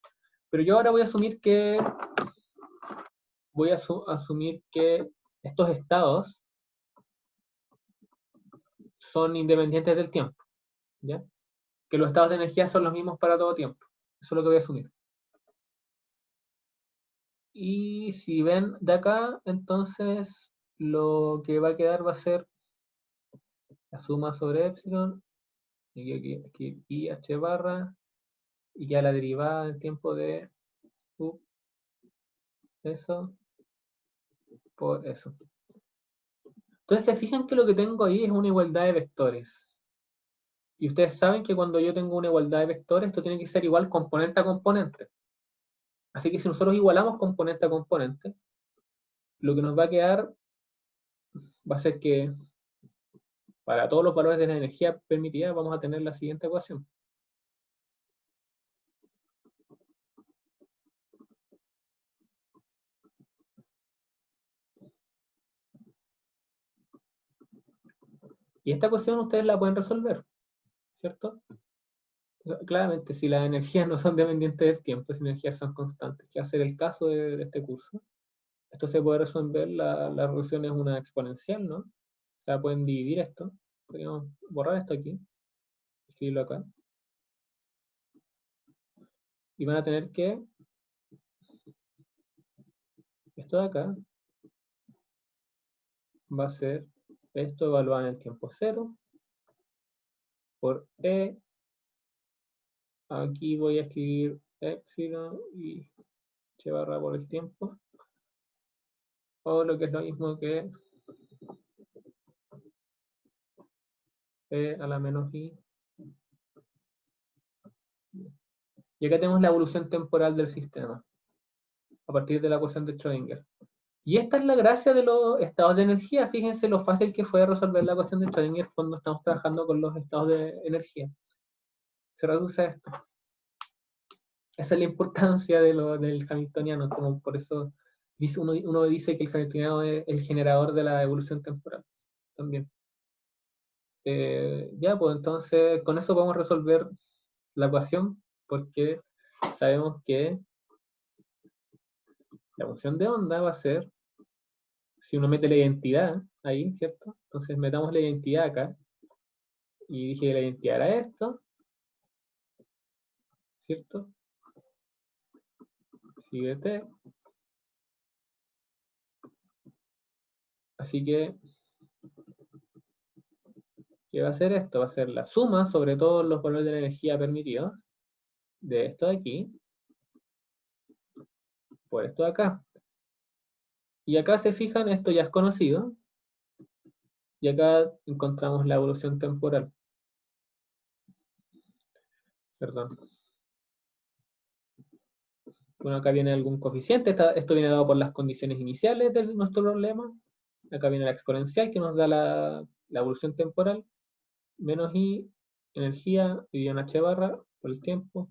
Pero yo ahora voy a asumir que estos estados son independientes del tiempo, ¿ya? Que los estados de energía son los mismos para todo tiempo. Eso es lo que voy a asumir. Y si ven de acá, entonces lo que va a quedar va a ser la suma sobre epsilon, y aquí I h barra, y ya la derivada del tiempo de eso por eso. Entonces se fijan que lo que tengo ahí es una igualdad de vectores. Y ustedes saben que cuando yo tengo una igualdad de vectores, esto tiene que ser igual componente a componente. Así que si nosotros igualamos componente a componente, lo que nos va a quedar va a ser que para todos los valores de la energía permitida vamos a tener la siguiente ecuación. Y esta ecuación ustedes la pueden resolver, ¿cierto? Claramente, si las energías no son dependientes del tiempo, si las energías son constantes, que va a ser el caso de este curso, esto se puede resolver, la resolución es una exponencial, ¿no? O sea, pueden dividir esto. Podríamos borrar esto aquí, escribirlo acá. Y van a tener que, esto de acá, va a ser esto evaluado en el tiempo 0 por E. Aquí voy a escribir epsilon y h barra por el tiempo. O lo que es lo mismo que P a la menos I. Y acá tenemos la evolución temporal del sistema, a partir de la ecuación de Schrödinger. Y esta es la gracia de los estados de energía. Fíjense lo fácil que fue resolver la ecuación de Schrödinger cuando estamos trabajando con los estados de energía. Se reduce a esto. Esa es la importancia del hamiltoniano, como por eso uno dice que el hamiltoniano es el generador de la evolución temporal también. Ya, pues entonces con eso podemos resolver la ecuación, porque sabemos que la función de onda va a ser, si uno mete la identidad ahí, ¿cierto? Entonces metamos la identidad acá, y dije que la identidad era esto, ¿cierto? Sigue t. Así que, ¿qué va a ser esto? Va a ser la suma sobre todos los valores de la energía permitidos de esto de aquí por esto de acá. Y acá se fijan, esto ya es conocido, y acá encontramos la evolución temporal. Perdón. Bueno, acá viene algún coeficiente, esto viene dado por las condiciones iniciales de nuestro problema. Acá viene la exponencial que nos da la evolución temporal, menos I, energía, y en H barra, por el tiempo.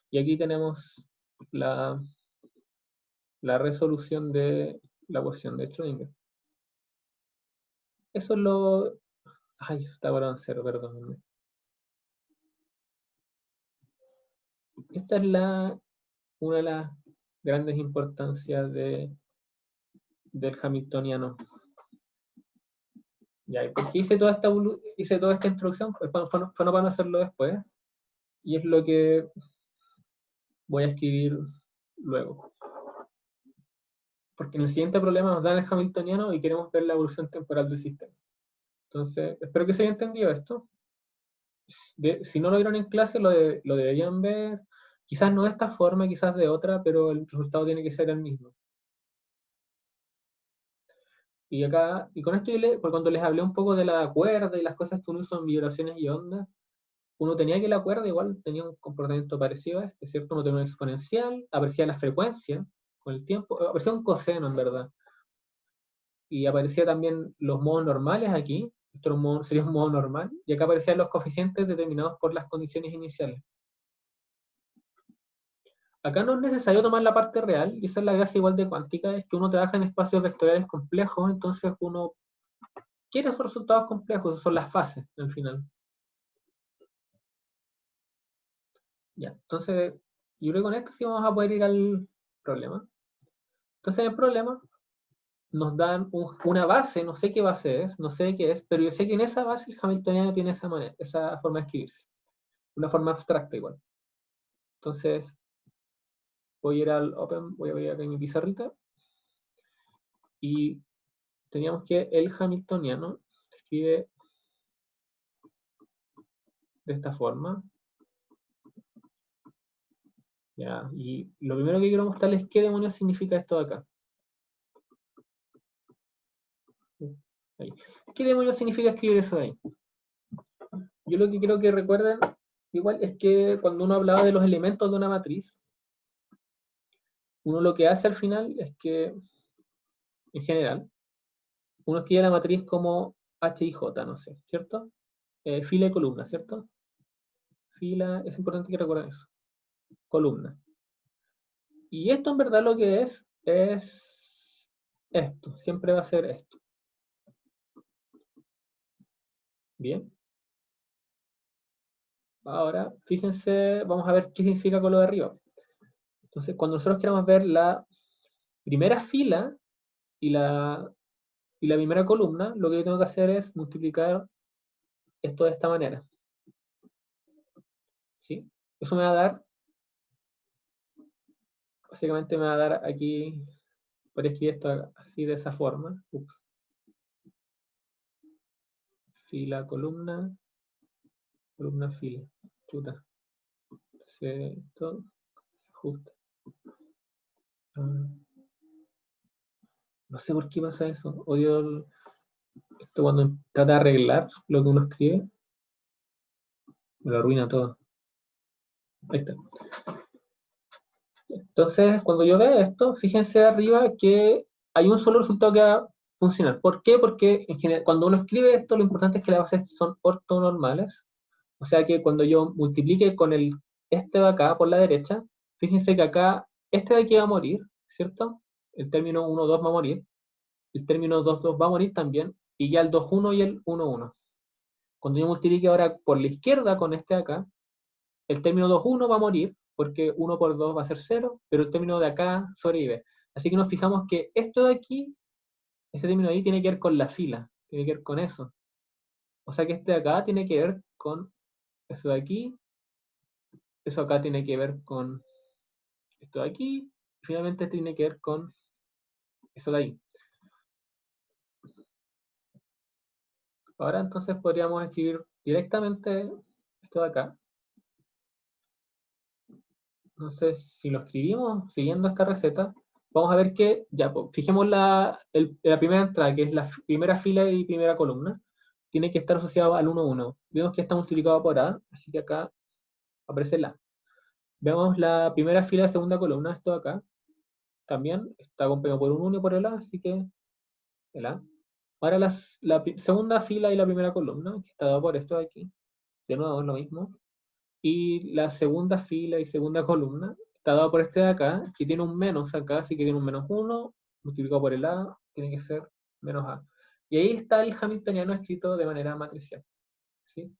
Y aquí tenemos la resolución de la ecuación de Schrödinger. Eso es lo... Ay, está ahora en cero, perdón. Esta es una de las grandes importancias del hamiltoniano. Ya, ¿y por qué hice toda esta introducción? Pues fue no para no hacerlo después. Y es lo que voy a escribir luego. Porque en el siguiente problema nos dan el hamiltoniano y queremos ver la evolución temporal del sistema. Entonces, espero que se haya entendido esto. Si no lo vieron en clase, lo deberían ver. Quizás no de esta forma, quizás de otra, pero el resultado tiene que ser el mismo. Y acá, y con esto por cuando les hablé un poco de la cuerda y las cosas que uno usa en vibraciones y ondas, uno tenía que la cuerda igual tenía un comportamiento parecido a este, ¿cierto? Uno tenía una exponencial, aparecía la frecuencia con el tiempo, aparecía un coseno en verdad. Y aparecía también los modos normales aquí, esto sería un modo normal, y acá aparecían los coeficientes determinados por las condiciones iniciales. Acá no es necesario tomar la parte real, y esa es la gracia igual de cuántica, es que uno trabaja en espacios vectoriales complejos, entonces uno quiere esos resultados complejos, son las fases al final. Ya, entonces, yo creo que con esto sí vamos a poder ir al problema. Entonces, en el problema nos dan una base, no sé qué base es, no sé qué es, pero yo sé que en esa base el hamiltoniano tiene esa forma de escribirse. Una forma abstracta igual. Entonces, voy a ir al Open, voy a abrir acá mi pizarrita. Y teníamos que el hamiltoniano se escribe de esta forma. Ya, y lo primero que quiero mostrarles es qué demonios significa esto de acá. Ahí. ¿Qué demonios significa escribir eso de ahí? Yo lo que quiero que recuerden igual es que cuando uno hablaba de los elementos de una matriz, uno lo que hace al final es que, en general, uno escribe la matriz como H y J, no sé, ¿cierto? Fila y columna, ¿cierto? Fila, es importante que recuerden eso. Columna. Y esto en verdad lo que es esto, siempre va a ser esto. Bien. Ahora, fíjense, vamos a ver qué significa con lo de arriba. Entonces, cuando nosotros queramos ver la primera fila y la primera columna, lo que yo tengo que hacer es multiplicar esto de esta manera. ¿Sí? Eso me va a dar, básicamente me va a dar aquí, por escribir esto así de esa forma. Ups. Fila, columna, columna, fila. Chuta. Esto se ajusta. No sé por qué pasa eso. Odio Esto cuando trata de arreglar lo que uno escribe, me lo arruina todo. Ahí está. Entonces, cuando yo veo esto, fíjense arriba que hay un solo resultado que va a funcionar. ¿Por qué? Porque en general, cuando uno escribe esto, lo importante es que las bases son ortonormales. O sea que cuando yo multiplique con este de acá por la derecha, fíjense que acá este de aquí va a morir, ¿cierto? El término 1, 2 va a morir. El término 2, 2 va a morir también. Y ya el 2, 1 y el 1, 1. Cuando yo multiplique ahora por la izquierda con este de acá, el término 2, 1 va a morir, porque 1 por 2 va a ser 0, pero el término de acá sobrevive. Así que nos fijamos que esto de aquí, este término de ahí, tiene que ver con la fila, tiene que ver con eso. O sea que este de acá tiene que ver con eso de aquí, eso acá tiene que ver con esto de aquí, y finalmente tiene que ver con eso de ahí. Ahora entonces podríamos escribir directamente esto de acá. Entonces, si lo escribimos siguiendo esta receta, vamos a ver que, ya, pues, fijemos la primera entrada, que es la primera fila y primera columna, tiene que estar asociado al 1, 1. Vemos que está multiplicado por A, así que acá aparece el A. Vemos la primera fila y segunda columna, esto de acá, también está acompañado por un 1 y por el A, así que el A. Ahora segunda fila y la primera columna, que está dado por esto de aquí, de nuevo es lo mismo. Y la segunda fila y segunda columna está dado por este de acá, que tiene un menos acá, así que tiene un menos 1, multiplicado por el A, tiene que ser menos A. Y ahí está el hamiltoniano escrito de manera matricial. ¿Sí?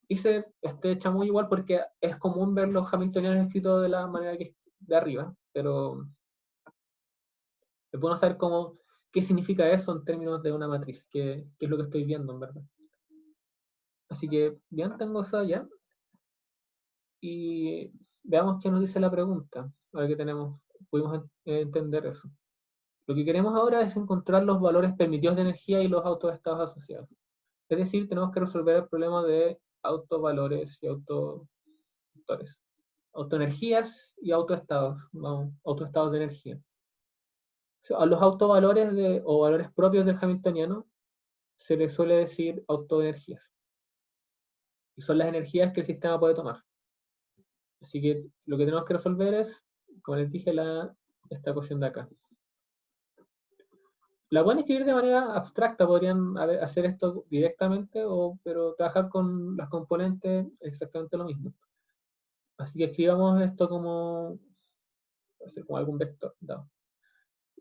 Hice este chamuyo igual porque es común ver los hamiltonianos escritos de la manera que de arriba, pero es bueno saber qué significa eso en términos de una matriz, qué es lo que estoy viendo en verdad. Así que bien, tengo eso ya. Y veamos qué nos dice la pregunta. Ahora que pudimos entender eso. Lo que queremos ahora es encontrar los valores permitidos de energía y los autoestados asociados. Es decir, tenemos que resolver el problema de autovalores y autovectores. Autoenergías y autoestados, autoestados de energía. A los autovalores o valores propios del hamiltoniano se les suele decir autoenergías. Y son las energías que el sistema puede tomar. Así que lo que tenemos que resolver es, como les dije, esta ecuación de acá. La pueden escribir de manera abstracta, podrían hacer esto directamente, pero trabajar con las componentes es exactamente lo mismo. Así que escribamos esto como algún vector dado.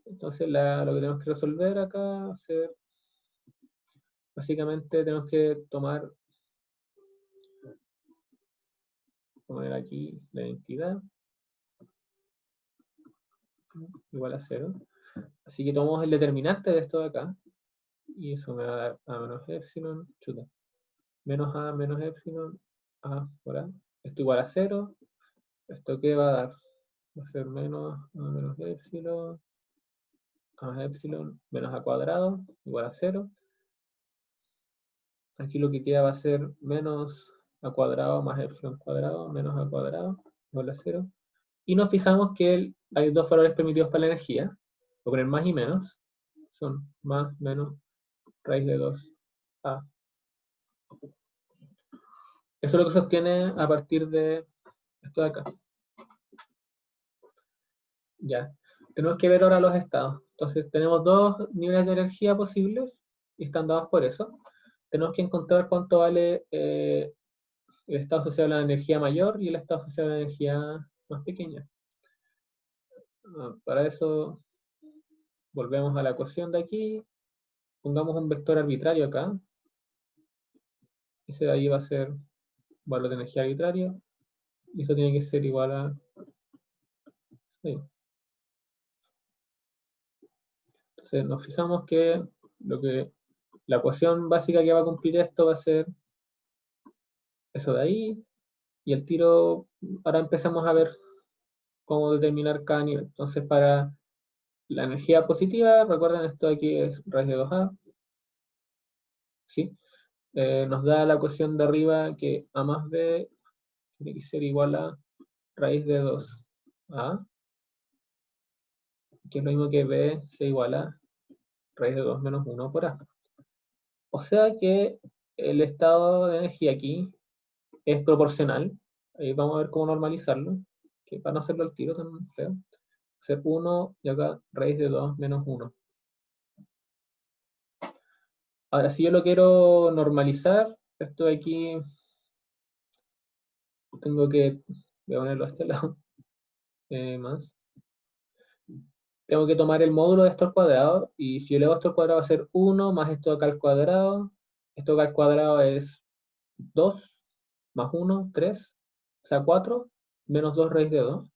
Entonces lo que tenemos que resolver acá, básicamente tenemos que poner aquí la identidad igual a 0. Así que tomamos el determinante de esto de acá, y eso me va a dar a menos epsilon, chuta, menos a menos epsilon, a por a, esto igual a 0, ¿esto qué va a dar? Va a ser menos a menos epsilon, a más epsilon, menos a cuadrado, igual a 0. Aquí lo que queda va a ser menos a cuadrado más epsilon cuadrado, menos a cuadrado, igual a 0. Y nos fijamos que hay dos valores permitidos para la energía. Voy a poner más y menos. Son más, menos, raíz de 2a. Eso es lo que se obtiene a partir de esto de acá. Ya. Tenemos que ver ahora los estados. Entonces, tenemos dos niveles de energía posibles y están dados por eso. Tenemos que encontrar cuánto vale el estado asociado a la energía mayor y el estado asociado a la energía más pequeña. Para eso, volvemos a la ecuación de aquí. Pongamos un vector arbitrario acá. Ese de ahí va a ser valor de energía arbitrario. Y eso tiene que ser igual a 6. Entonces nos fijamos que la ecuación básica que va a cumplir esto va a ser eso de ahí, y el tiro, ahora empezamos a ver cómo determinar cada nivel. Entonces para la energía positiva, recuerden esto de aquí es raíz de 2a, ¿sí? Nos da la ecuación de arriba que a más b tiene que ser igual a raíz de 2a, que es lo mismo que b sea igual a raíz de 2 menos 1 por a. O sea que el estado de energía aquí es proporcional. Vamos a ver cómo normalizarlo, que para no hacerlo al tiro tan feo. Hacer 1 y acá raíz de 2 menos 1. Ahora, si yo lo quiero normalizar, esto de aquí tengo que, voy a ponerlo a este lado, más. Tengo que tomar el módulo de esto al cuadrado, y si yo le hago esto al cuadrado va a ser 1 más esto acá al cuadrado. Esto acá al cuadrado es 2 más 1, 3, o sea 4, menos 2 raíz de 2.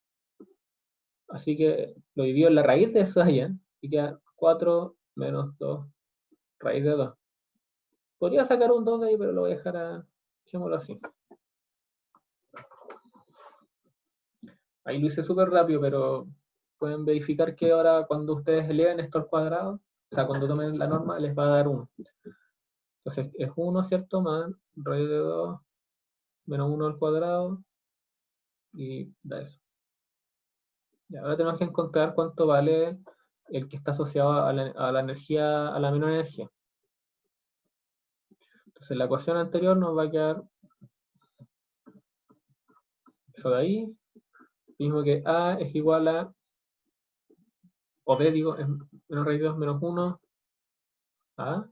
Así que lo divido en la raíz de eso allá, y queda 4 menos 2 raíz de 2. Podría sacar un 2 de ahí, pero lo voy a dejar dejémoslo así. Ahí lo hice súper rápido, pero pueden verificar que ahora cuando ustedes eleven esto al cuadrado, o sea, cuando tomen la norma, les va a dar 1. Entonces es 1, ¿cierto? Más raíz de 2 menos 1 al cuadrado, y da eso. Y ahora tenemos que encontrar cuánto vale el que está asociado a la energía, a la menor energía. Entonces la ecuación anterior nos va a quedar eso de ahí, mismo que A es igual a, o B digo, es menos raíz de 2 menos 1 A.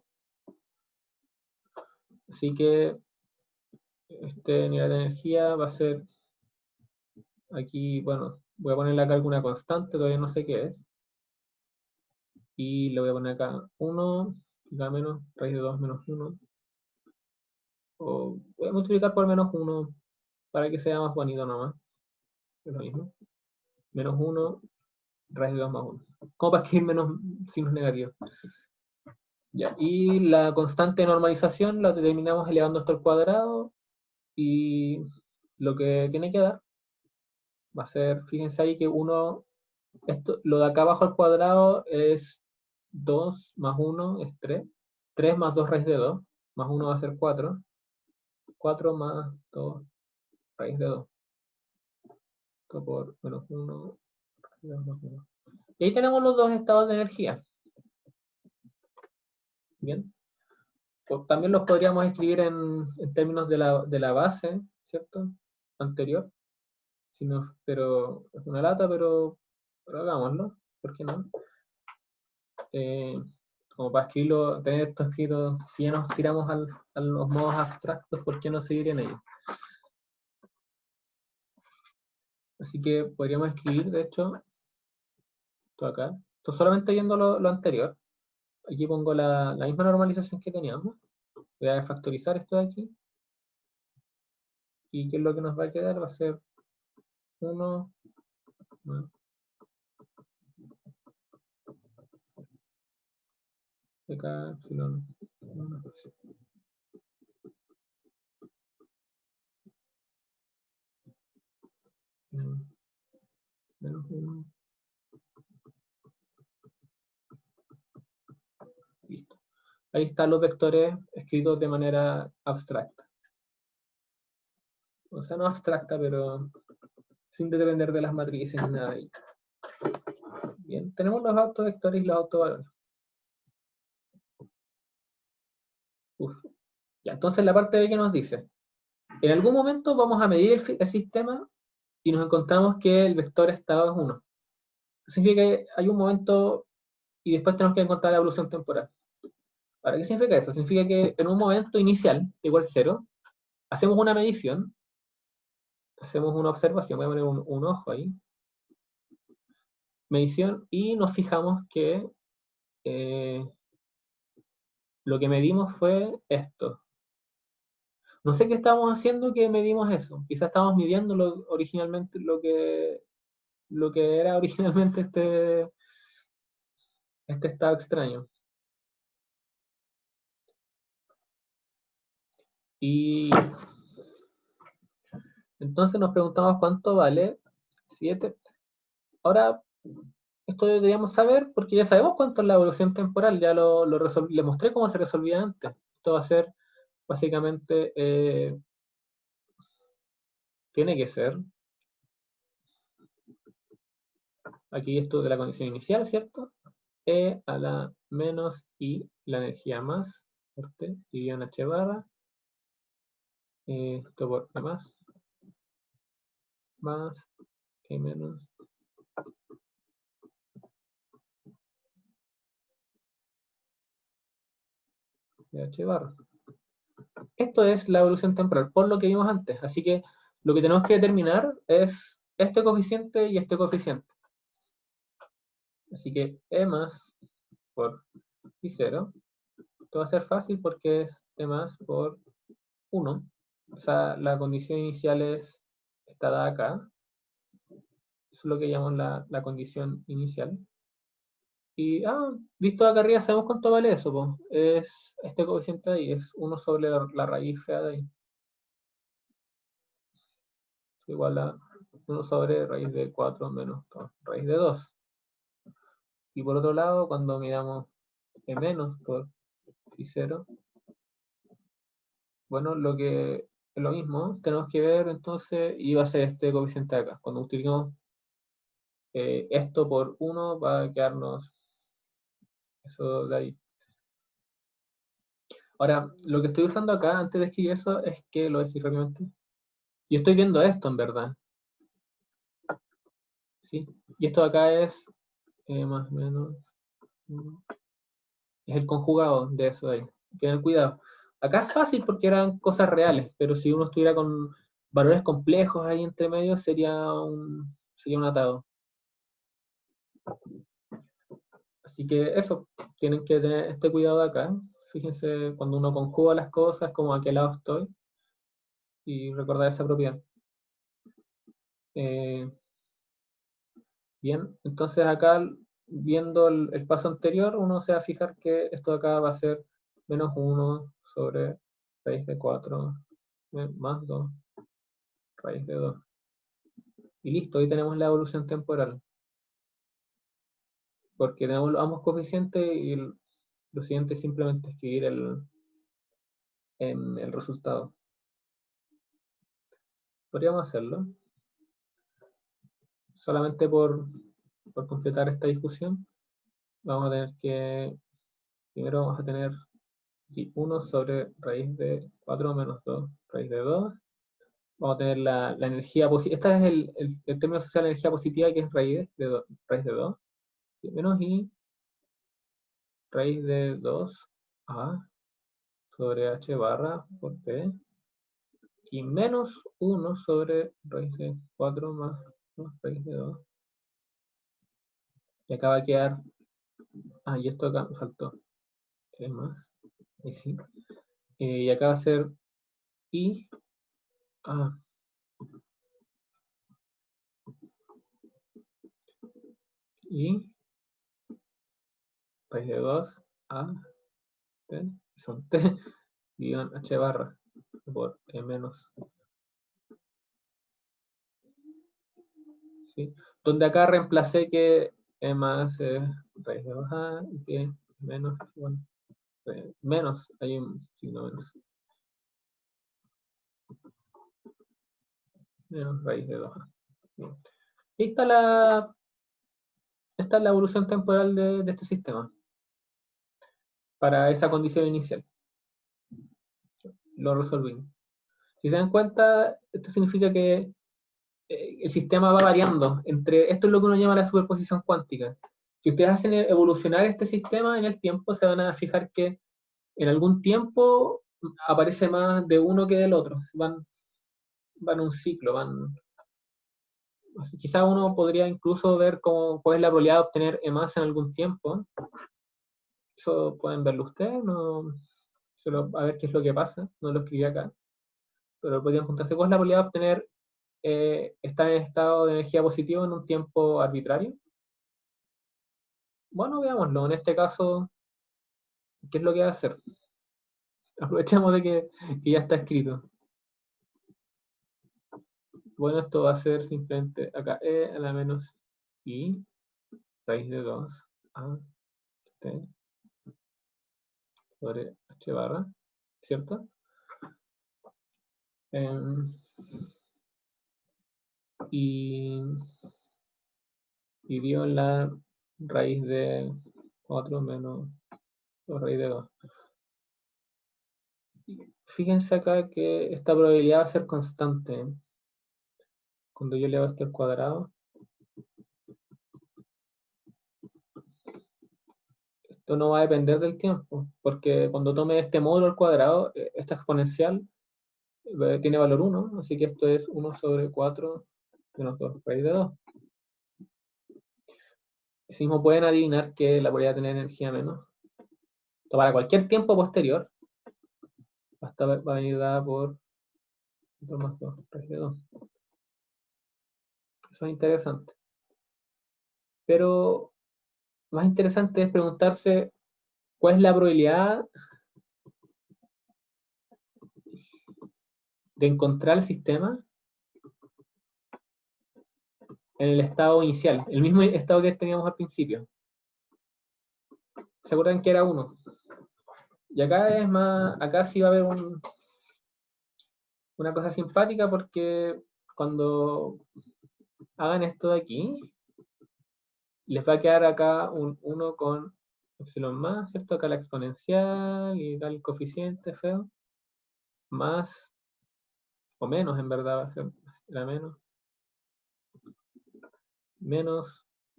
Así que este nivel de energía va a ser, aquí, bueno, voy a ponerle acá alguna constante, todavía no sé qué es. Y le voy a poner acá 1, acá menos, raíz de 2 menos 1. O voy a multiplicar por menos 1 para que sea más bonito nomás. Es lo mismo. Menos 1, raíz de 2 más 1. ¿Cómo para escribir menos signos negativos? Ya. Y la constante de normalización la determinamos elevando esto al cuadrado, y lo que tiene que dar va a ser, fíjense ahí que 1, esto, lo de acá abajo al cuadrado es 2 más 1 es 3. 3 más 2 raíz de 2, más 1 va a ser 4. 4 más 2 raíz de 2. Esto por menos 1, raíz de 2 más 1. Y ahí tenemos los dos estados de energía. Bien. Pues también los podríamos escribir en términos de la base, ¿cierto? Anterior. Si no, pero es una lata, pero hagámoslo. ¿Por qué no? Eh, Como para escribirlo, tener esto escrito, si ya nos tiramos a los modos abstractos, ¿por qué no seguir en ellos? Así que podríamos escribir, de hecho, esto acá. Esto solamente viendo lo anterior. Aquí pongo la misma normalización que teníamos. Voy a factorizar esto de aquí. ¿Y qué es lo que nos va a quedar? Va a ser 1 más de cada epsilon 1, menos 1. Listo. Ahí están los vectores escritos de manera abstracta. O sea, no abstracta, pero sin depender de las matrices ni nada de ello. Bien, tenemos los autovectores y los autovalores. Ya, entonces la parte B que nos dice, en algún momento vamos a medir el sistema y nos encontramos que el vector estado es 1. Significa que hay un momento y después tenemos que encontrar la evolución temporal. Ahora, ¿qué significa eso? Significa que en un momento inicial, igual 0, hacemos una medición, hacemos una observación, voy a poner un ojo ahí, medición, y nos fijamos que lo que medimos fue esto. No sé qué estábamos haciendo que medimos eso. Quizás estábamos midiendo originalmente lo que era originalmente este estado extraño. Y entonces nos preguntamos cuánto vale 7. Ahora, esto deberíamos saber porque ya sabemos cuánto es la evolución temporal, ya le mostré cómo se resolvía antes. Esto va a ser básicamente, tiene que ser, aquí esto de la condición inicial, ¿cierto? E a la menos I, la energía más por t, dividido en h barra, esto por e más e menos de h barra. Esto es la evolución temporal, por lo que vimos antes. Así que lo que tenemos que determinar es este coeficiente y este coeficiente. Así que e más por i0. Esto va a ser fácil porque es e más por 1. O sea, la condición inicial es esta de acá. Eso es lo que llamamos la condición inicial. Y, visto acá arriba, sabemos cuánto vale eso, pues. Es este coeficiente de ahí, es 1 sobre la raíz fea de ahí. Igual a 1 sobre raíz de 4 menos 2, raíz de 2. Y por otro lado, cuando miramos e menos por i0, bueno, lo que es lo mismo, tenemos que ver entonces, y va a ser este coeficiente de acá. Cuando utilicemos esto por 1, va a quedarnos eso de ahí. Ahora, lo que estoy usando acá, antes de escribir eso, es que lo decir rápidamente. Yo estoy viendo esto, en verdad. ¿Sí? Y esto de acá es más o menos. Es el conjugado de eso de ahí. Tener cuidado. Acá es fácil porque eran cosas reales, pero si uno estuviera con valores complejos ahí entre medio, sería un atado. Así que eso, tienen que tener este cuidado de acá. Fíjense cuando uno conjuga las cosas, como a qué lado estoy, y recordar esa propiedad. Eh, Bien, entonces acá, viendo el paso anterior, uno se va a fijar que esto de acá va a ser menos 1 sobre raíz de 4 más 2 raíz de 2. Y listo, ahí tenemos la evolución temporal. Porque tenemos ambos coeficientes y lo siguiente es simplemente escribir el resultado. Podríamos hacerlo. Solamente por completar esta discusión, vamos a tener que, primero vamos a tener aquí 1 sobre raíz de 4 menos 2 raíz de 2. Vamos a tener la energía positiva. Este es el término social de energía positiva, que es raíz de 2. Menos i raíz de 2a sobre h barra por t. Y menos 1 sobre raíz de 4 más raíz de 2. Y acá va a quedar. Y esto acá me faltó. 3 más. Ahí sí. Y acá va a ser i. I raíz de 2a t. Son t guión h barra por e menos. ¿Sí? Donde acá reemplacé que e más raíz de 2a y que menos, bueno, menos, hay un signo menos. Menos raíz de 2a. Bien. Y esta es la evolución temporal de este sistema para esa condición inicial. Lo resolvimos. Si se dan cuenta, esto significa que el sistema va variando entre, esto es lo que uno llama la superposición cuántica. Si ustedes hacen evolucionar este sistema en el tiempo, se van a fijar que en algún tiempo aparece más de uno que del otro. Van un ciclo, quizá uno podría incluso ver cuál es la probabilidad de obtener E más en algún tiempo. Eso pueden verlo ustedes, no, a ver qué es lo que pasa, no lo escribí acá. Pero podrían preguntarse cuál es la probabilidad de obtener estar en estado de energía positivo en un tiempo arbitrario. Bueno, veámoslo. En este caso, ¿qué es lo que va a hacer? Aprovechemos de que ya está escrito. Bueno, esto va a ser simplemente acá e a la menos i raíz de 2 a t sobre h barra, ¿cierto? Y dio en la raíz de 4 menos raíz de 2. fíjense acá que esta probabilidad va a ser constante. Cuando yo le hago esto al cuadrado, esto no va a depender del tiempo, porque cuando tome este módulo al cuadrado, esta exponencial tiene valor 1, así que esto es 1 sobre 4 menos 2 raíz de 2. Así mismo pueden adivinar que la probabilidad de tener energía menos, para cualquier tiempo posterior, va a venir dada por 2 más 2 raíz de 2. Eso es interesante. Pero más interesante es preguntarse cuál es la probabilidad de encontrar el sistema en el estado inicial, el mismo estado que teníamos al principio. ¿Se acuerdan que era 1? Y acá es más, acá sí va a haber una cosa simpática porque cuando hagan esto de aquí, les va a quedar acá un 1 con epsilon más, ¿cierto? Acá la exponencial y tal coeficiente feo, más o menos en verdad va a ser, era menos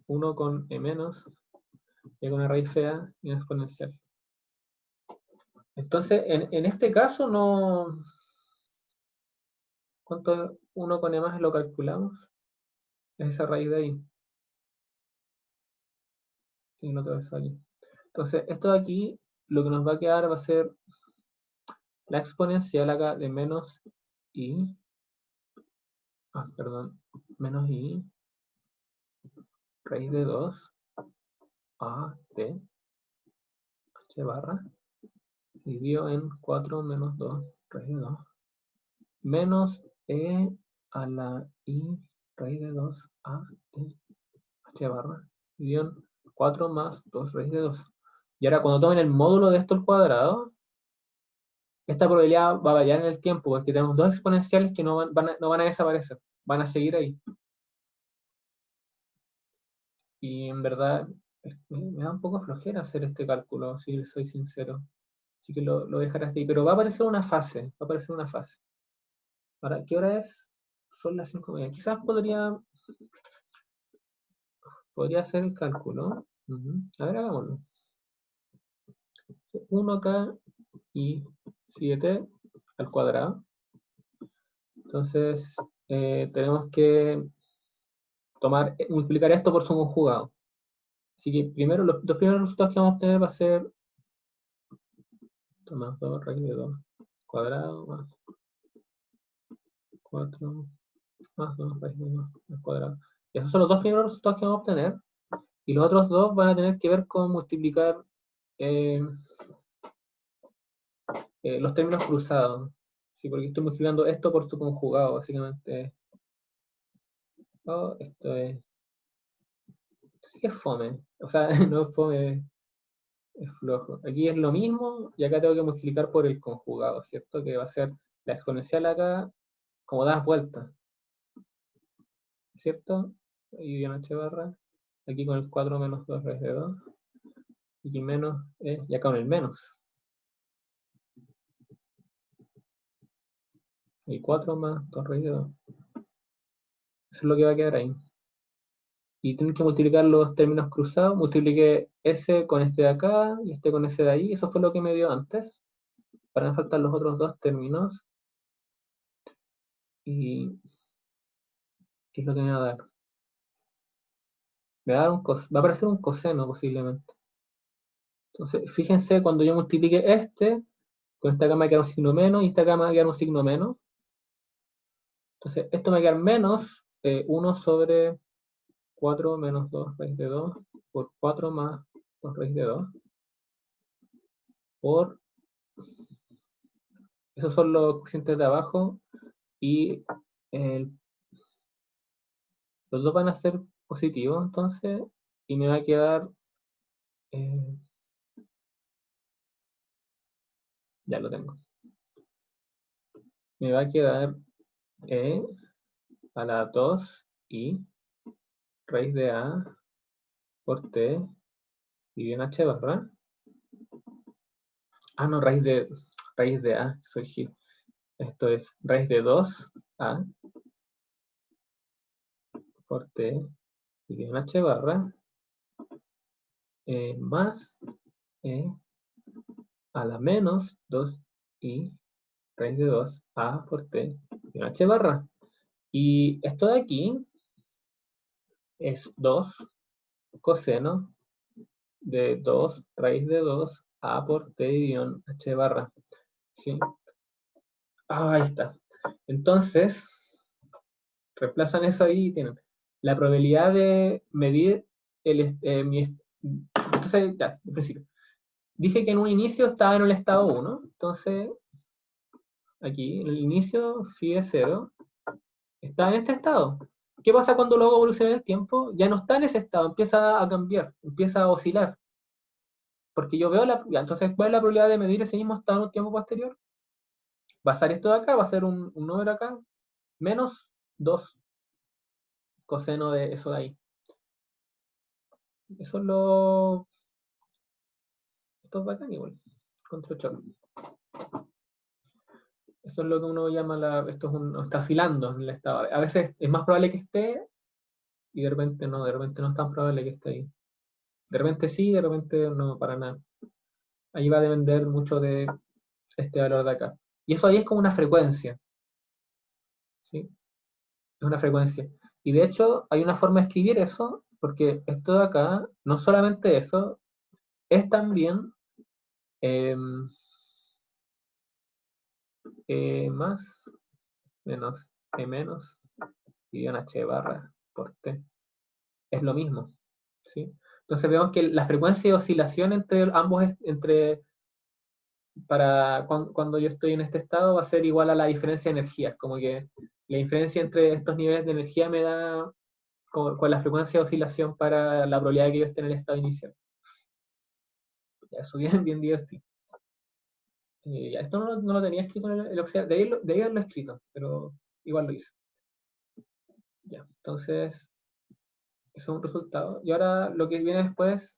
1 con e menos, y con una raíz fea y una exponencial. Entonces, en este caso no... ¿Cuánto 1 con e más lo calculamos? Es esa raíz de ahí. Y no te va a salir. Entonces, esto de aquí, lo que nos va a quedar va a ser la exponencial acá de menos i, perdón, menos i, raíz de 2, a, t, h barra, dividido en 4 menos 2, raíz de 2, menos e a la i, raíz de 2, a, t, h barra, dividido en 4 más 2 raíz de 2. Y ahora cuando tomen el módulo de esto al cuadrado, esta probabilidad va a variar en el tiempo, porque tenemos dos exponenciales que no van a desaparecer, van a seguir ahí. Y en verdad me da un poco flojera hacer este cálculo, si soy sincero. Así que lo dejaré hasta ahí. Pero va a aparecer una fase, va a aparecer una fase. Ahora, ¿qué hora es? Son las 5:30. Quizás podría hacer el cálculo. A ver, hagámoslo. 1 acá y 7 al cuadrado. Entonces, tenemos que multiplicar esto por su conjugado. Así que primero, los dos primeros resultados que vamos a obtener va a ser más 2 raíz de 2 cuadrado más 4 más 2 raíz de 2 al cuadrado. Y esos son los dos primeros resultados que vamos a obtener. Y los otros dos van a tener que ver con multiplicar los términos cruzados. Sí, porque estoy multiplicando esto por su conjugado, básicamente. Oh, esto es... Sí que es fome. O sea, no es fome, es flojo. Aquí es lo mismo y acá tengo que multiplicar por el conjugado, ¿cierto? Que va a ser la exponencial acá, como das vueltas, ¿cierto? Y bien h barra. Aquí con el 4 menos 2 raíz de 2. Y aquí menos, y acá con el menos. Y 4 más 2 raíz de 2. Eso es lo que va a quedar ahí. Y tienen que multiplicar los términos cruzados. Multipliqué ese con este de acá y este con ese de ahí. Eso fue lo que me dio antes. Para me faltan los otros dos términos. Y ¿qué es lo que me va a dar? Me va a dar va a aparecer un coseno posiblemente. Entonces, fíjense, cuando yo multiplique este, con esta acá me va a quedar un signo menos y esta acá me va a quedar un signo menos. Entonces, esto me va a quedar menos 1 sobre 4 menos 2 raíz de 2 por 4 más 2 raíz de 2 por... Esos son los coeficientes de abajo y los dos van a ser positivos entonces y me va a quedar... eh, ya lo tengo. Me va a quedar e a la 2 y raíz de a por t y bien h barra. No, raíz de... raíz de A, soy Gil. Esto es raíz de 2A por T dividido en H barra más a la menos 2i raíz de 2a por t y una h barra. Y esto de aquí es 2 coseno de 2 raíz de 2a por t guión h barra. ¿Sí? Ahí está. Entonces, reemplazan eso ahí y tienen la probabilidad de medir entonces, ya, en principio. Dije que en un inicio estaba en el estado 1, entonces aquí en el inicio phi de 0 está en este estado. ¿Qué pasa cuando luego evoluciona el tiempo? Ya no está en ese estado, empieza a cambiar, empieza a oscilar. Porque yo veo ya, entonces, ¿cuál es la probabilidad de medir ese mismo estado en un tiempo posterior? Va a ser esto de acá, va a ser un número acá, menos 2 coseno de eso de ahí. Eso es lo... Esto es bacán igual. Control chorro. Eso es lo que uno llama esto es está oscilando en el estado. A veces es más probable que esté y de repente no es tan probable que esté ahí. De repente sí, de repente no, para nada. Ahí va a depender mucho de este valor de acá. Y eso ahí es como una frecuencia. ¿Sí? Es una frecuencia. Y de hecho hay una forma de escribir eso, porque esto de acá, no solamente eso, es también más menos e menos y una h barra por t. Es lo mismo. ¿Sí? Entonces vemos que la frecuencia de oscilación entre ambos, para cuando yo estoy en este estado, va a ser igual a la diferencia de energía. Como que la diferencia entre estos niveles de energía me da con la frecuencia de oscilación para la probabilidad de que yo esté en el estado inicial. Ya, eso bien, bien divertido. Ya, esto no lo tenía escrito en el Oxidar, de ahí haberlo escrito, pero igual lo hice. Ya, entonces, eso es un resultado. Y ahora lo que viene después...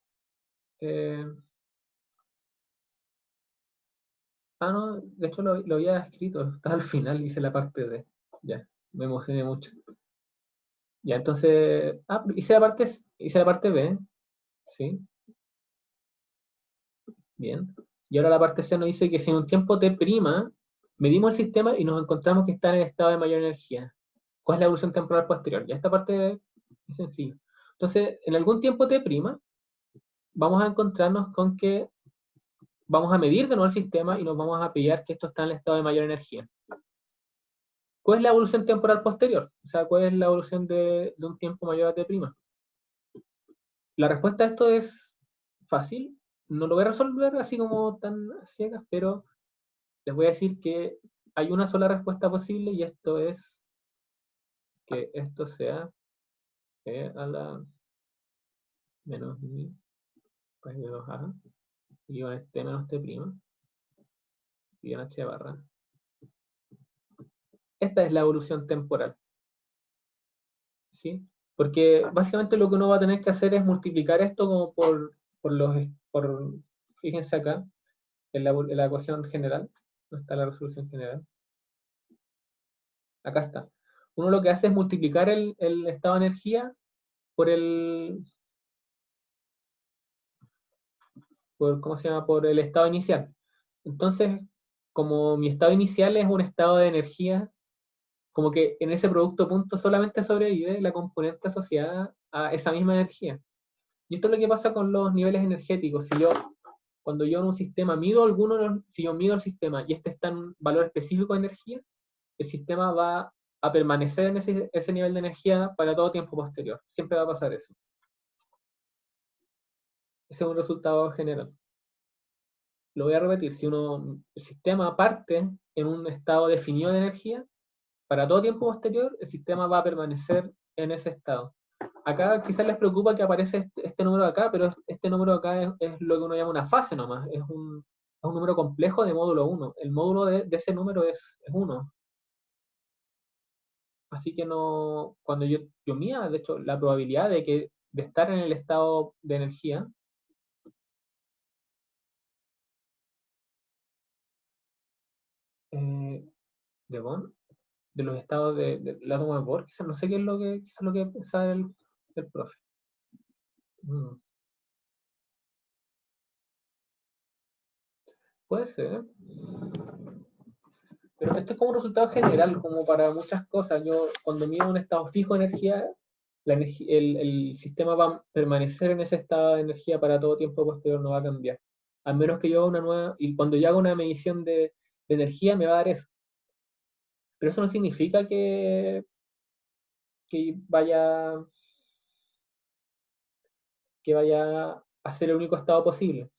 no, de hecho lo había escrito, está al final, hice la parte de... Ya, me emocioné mucho. Ya, entonces... hice la parte B, ¿sí? Bien. Y ahora la parte C nos dice que si en un tiempo T', medimos el sistema y nos encontramos que está en el estado de mayor energía. ¿Cuál es la evolución temporal posterior? Ya esta parte es sencilla. Entonces, en algún tiempo T', vamos a encontrarnos con que vamos a medir de nuevo el sistema y nos vamos a pillar que esto está en el estado de mayor energía. ¿Cuál es la evolución temporal posterior? O sea, ¿cuál es la evolución de un tiempo mayor a T'? La respuesta a esto es fácil. No lo voy a resolver así como tan ciegas, pero les voy a decir que hay una sola respuesta posible y esto es que esto sea e a la menos i raíz de 2a y con este menos t' y en h barra. Esta es la evolución temporal. ¿Sí? Porque básicamente lo que uno va a tener que hacer es multiplicar esto como fíjense acá, en la ecuación general, no está la resolución general. Acá está. Uno lo que hace es multiplicar el estado de energía por ¿cómo se llama? Por el estado inicial. Entonces, como mi estado inicial es un estado de energía, como que en ese producto punto solamente sobrevive la componente asociada a esa misma energía. Y esto es lo que pasa con los niveles energéticos. Cuando yo en un sistema si yo mido el sistema y este está en un valor específico de energía, el sistema va a permanecer en ese nivel de energía para todo tiempo posterior. Siempre va a pasar eso. Ese es un resultado general. Lo voy a repetir. Si el sistema parte en un estado definido de energía, para todo tiempo posterior, el sistema va a permanecer en ese estado. Acá quizás les preocupa que aparece este número de acá, pero este número de acá es lo que uno llama una fase nomás. Es un número complejo de módulo 1. El módulo de ese número es 1. Así que no, cuando yo mía, de hecho, la probabilidad de estar en el estado de energía, de Bohr, de los estados del átomo de Bohr, quizás no sé qué es lo que sabe el profe. Puede ser. Pero esto es como un resultado general, como para muchas cosas. Yo, cuando mido un estado fijo de energía, el sistema va a permanecer en ese estado de energía para todo tiempo posterior, no va a cambiar. A menos que yo haga una nueva, y cuando yo haga una medición de energía me va a dar eso. Pero eso no significa que vaya, que vaya a ser el único estado posible.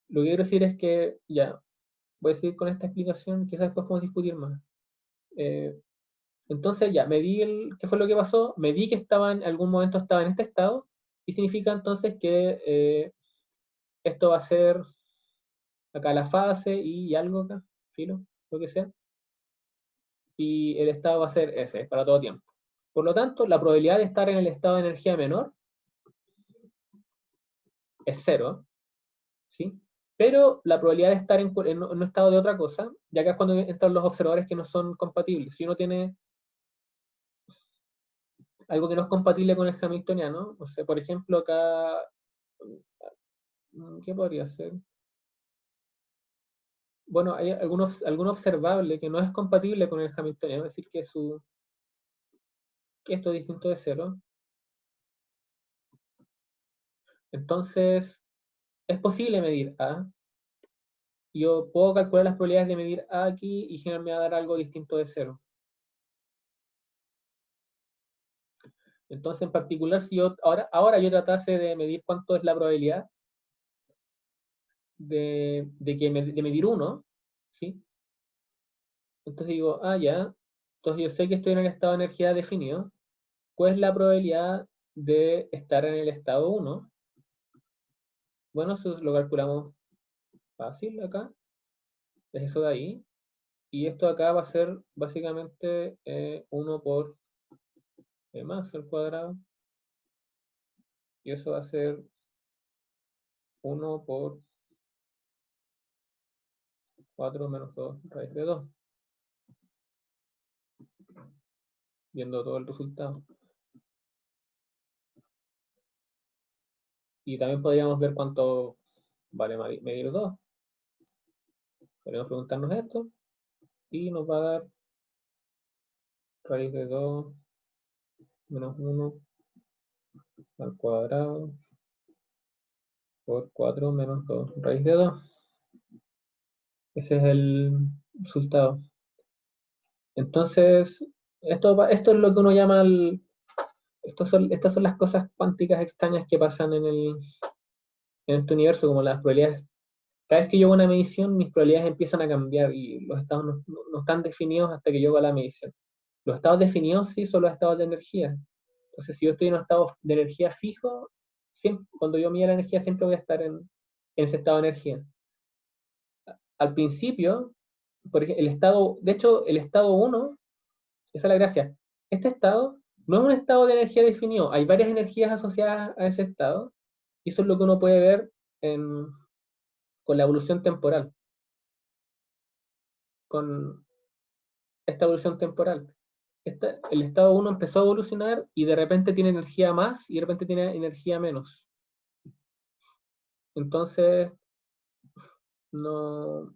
Lo que quiero decir es que, ya, voy a seguir con esta explicación, quizás después podemos discutir más. Entonces ya, ¿qué fue lo que pasó? Medí que en algún momento estaba en este estado, y significa entonces que esto va a ser acá la fase y algo acá, filo, lo que sea, y el estado va a ser ese, para todo tiempo. Por lo tanto, la probabilidad de estar en el estado de energía menor es cero, ¿sí? Pero la probabilidad de estar en un estado de otra cosa, ya que es cuando entran los observadores que no son compatibles. Si uno tiene algo que no es compatible con el hamiltoniano, o sea, por ejemplo, acá, ¿qué podría ser? Bueno, hay algún observable que no es compatible con el hamiltoniano, es decir, que esto es distinto de cero. Entonces, es posible medir A. Yo puedo calcular las probabilidades de medir A aquí y generalmente me va a dar algo distinto de cero. Entonces, en particular, si yo ahora yo tratase de medir cuánto es la probabilidad de medir 1, ¿sí? Entonces digo, ya. Entonces yo sé que estoy en el estado de energía definido. ¿Cuál es la probabilidad de estar en el estado 1? Bueno, eso lo calculamos fácil acá. Es eso de ahí. Y esto acá va a ser básicamente 1 por más al cuadrado. Y eso va a ser 1 por 4 menos 2 raíz de 2. Viendo todo el resultado. Y también podríamos ver cuánto vale medir 2. Podríamos preguntarnos esto. Y nos va a dar raíz de 2 menos 1 al cuadrado por 4 menos 2 raíz de 2. Ese es el resultado. Entonces, esto es lo que uno llama estas son las cosas cuánticas extrañas que pasan en este universo, como las probabilidades. Cada vez que yo hago una medición, mis probabilidades empiezan a cambiar y los estados no están definidos hasta que yo hago la medición. Los estados definidos sí son los estados de energía. Entonces, si yo estoy en un estado de energía fijo, cuando yo mido la energía siempre voy a estar en ese estado de energía. Al principio, por ejemplo, de hecho, el estado 1, esa es la gracia. Este estado no es un estado de energía definido, hay varias energías asociadas a ese estado, y eso es lo que uno puede ver con la evolución temporal, con esta evolución temporal. El estado 1 empezó a evolucionar y de repente tiene energía más y de repente tiene energía menos. Entonces, no.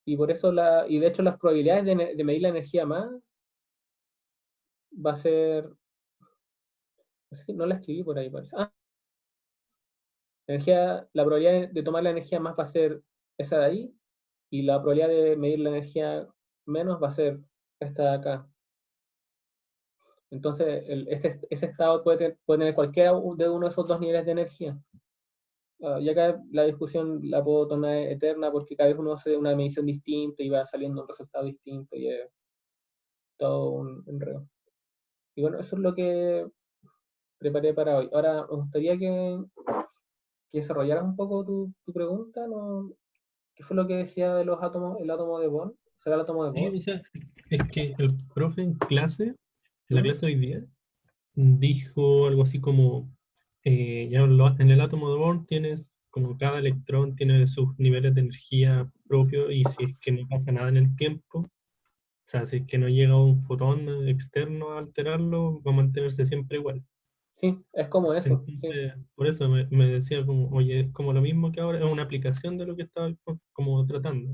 Y por eso, y de hecho, las probabilidades de medir la energía más va a ser. No la escribí por ahí, parece. La probabilidad de tomar la energía más va a ser esa de ahí, y la probabilidad de medir la energía menos va a ser esta de acá. Entonces, ese estado puede tener cualquiera de uno de esos dos niveles de energía. Y acá la discusión la puedo tomar eterna porque cada vez uno hace una medición distinta y va saliendo un resultado distinto y es todo un enredo. Y bueno, eso es lo que preparé para hoy. Ahora, me gustaría que desarrollaras un poco tu pregunta, ¿no? ¿Qué fue lo que decía de los átomos, el átomo de Bohr? ¿Será el átomo de Sí, Bohr? o sea, es que el profe en clase, en la ¿Mm? clase de hoy día, dijo algo así como, en el átomo de Bohr tienes como cada electrón tiene sus niveles de energía propios y si es que no pasa nada en el tiempo, o sea, si es que no llega un fotón externo a alterarlo, va a mantenerse siempre igual. Sí, es como eso, sí. Entonces, por eso me decía como, oye, es como lo mismo que ahora, es una aplicación de lo que estaba como tratando.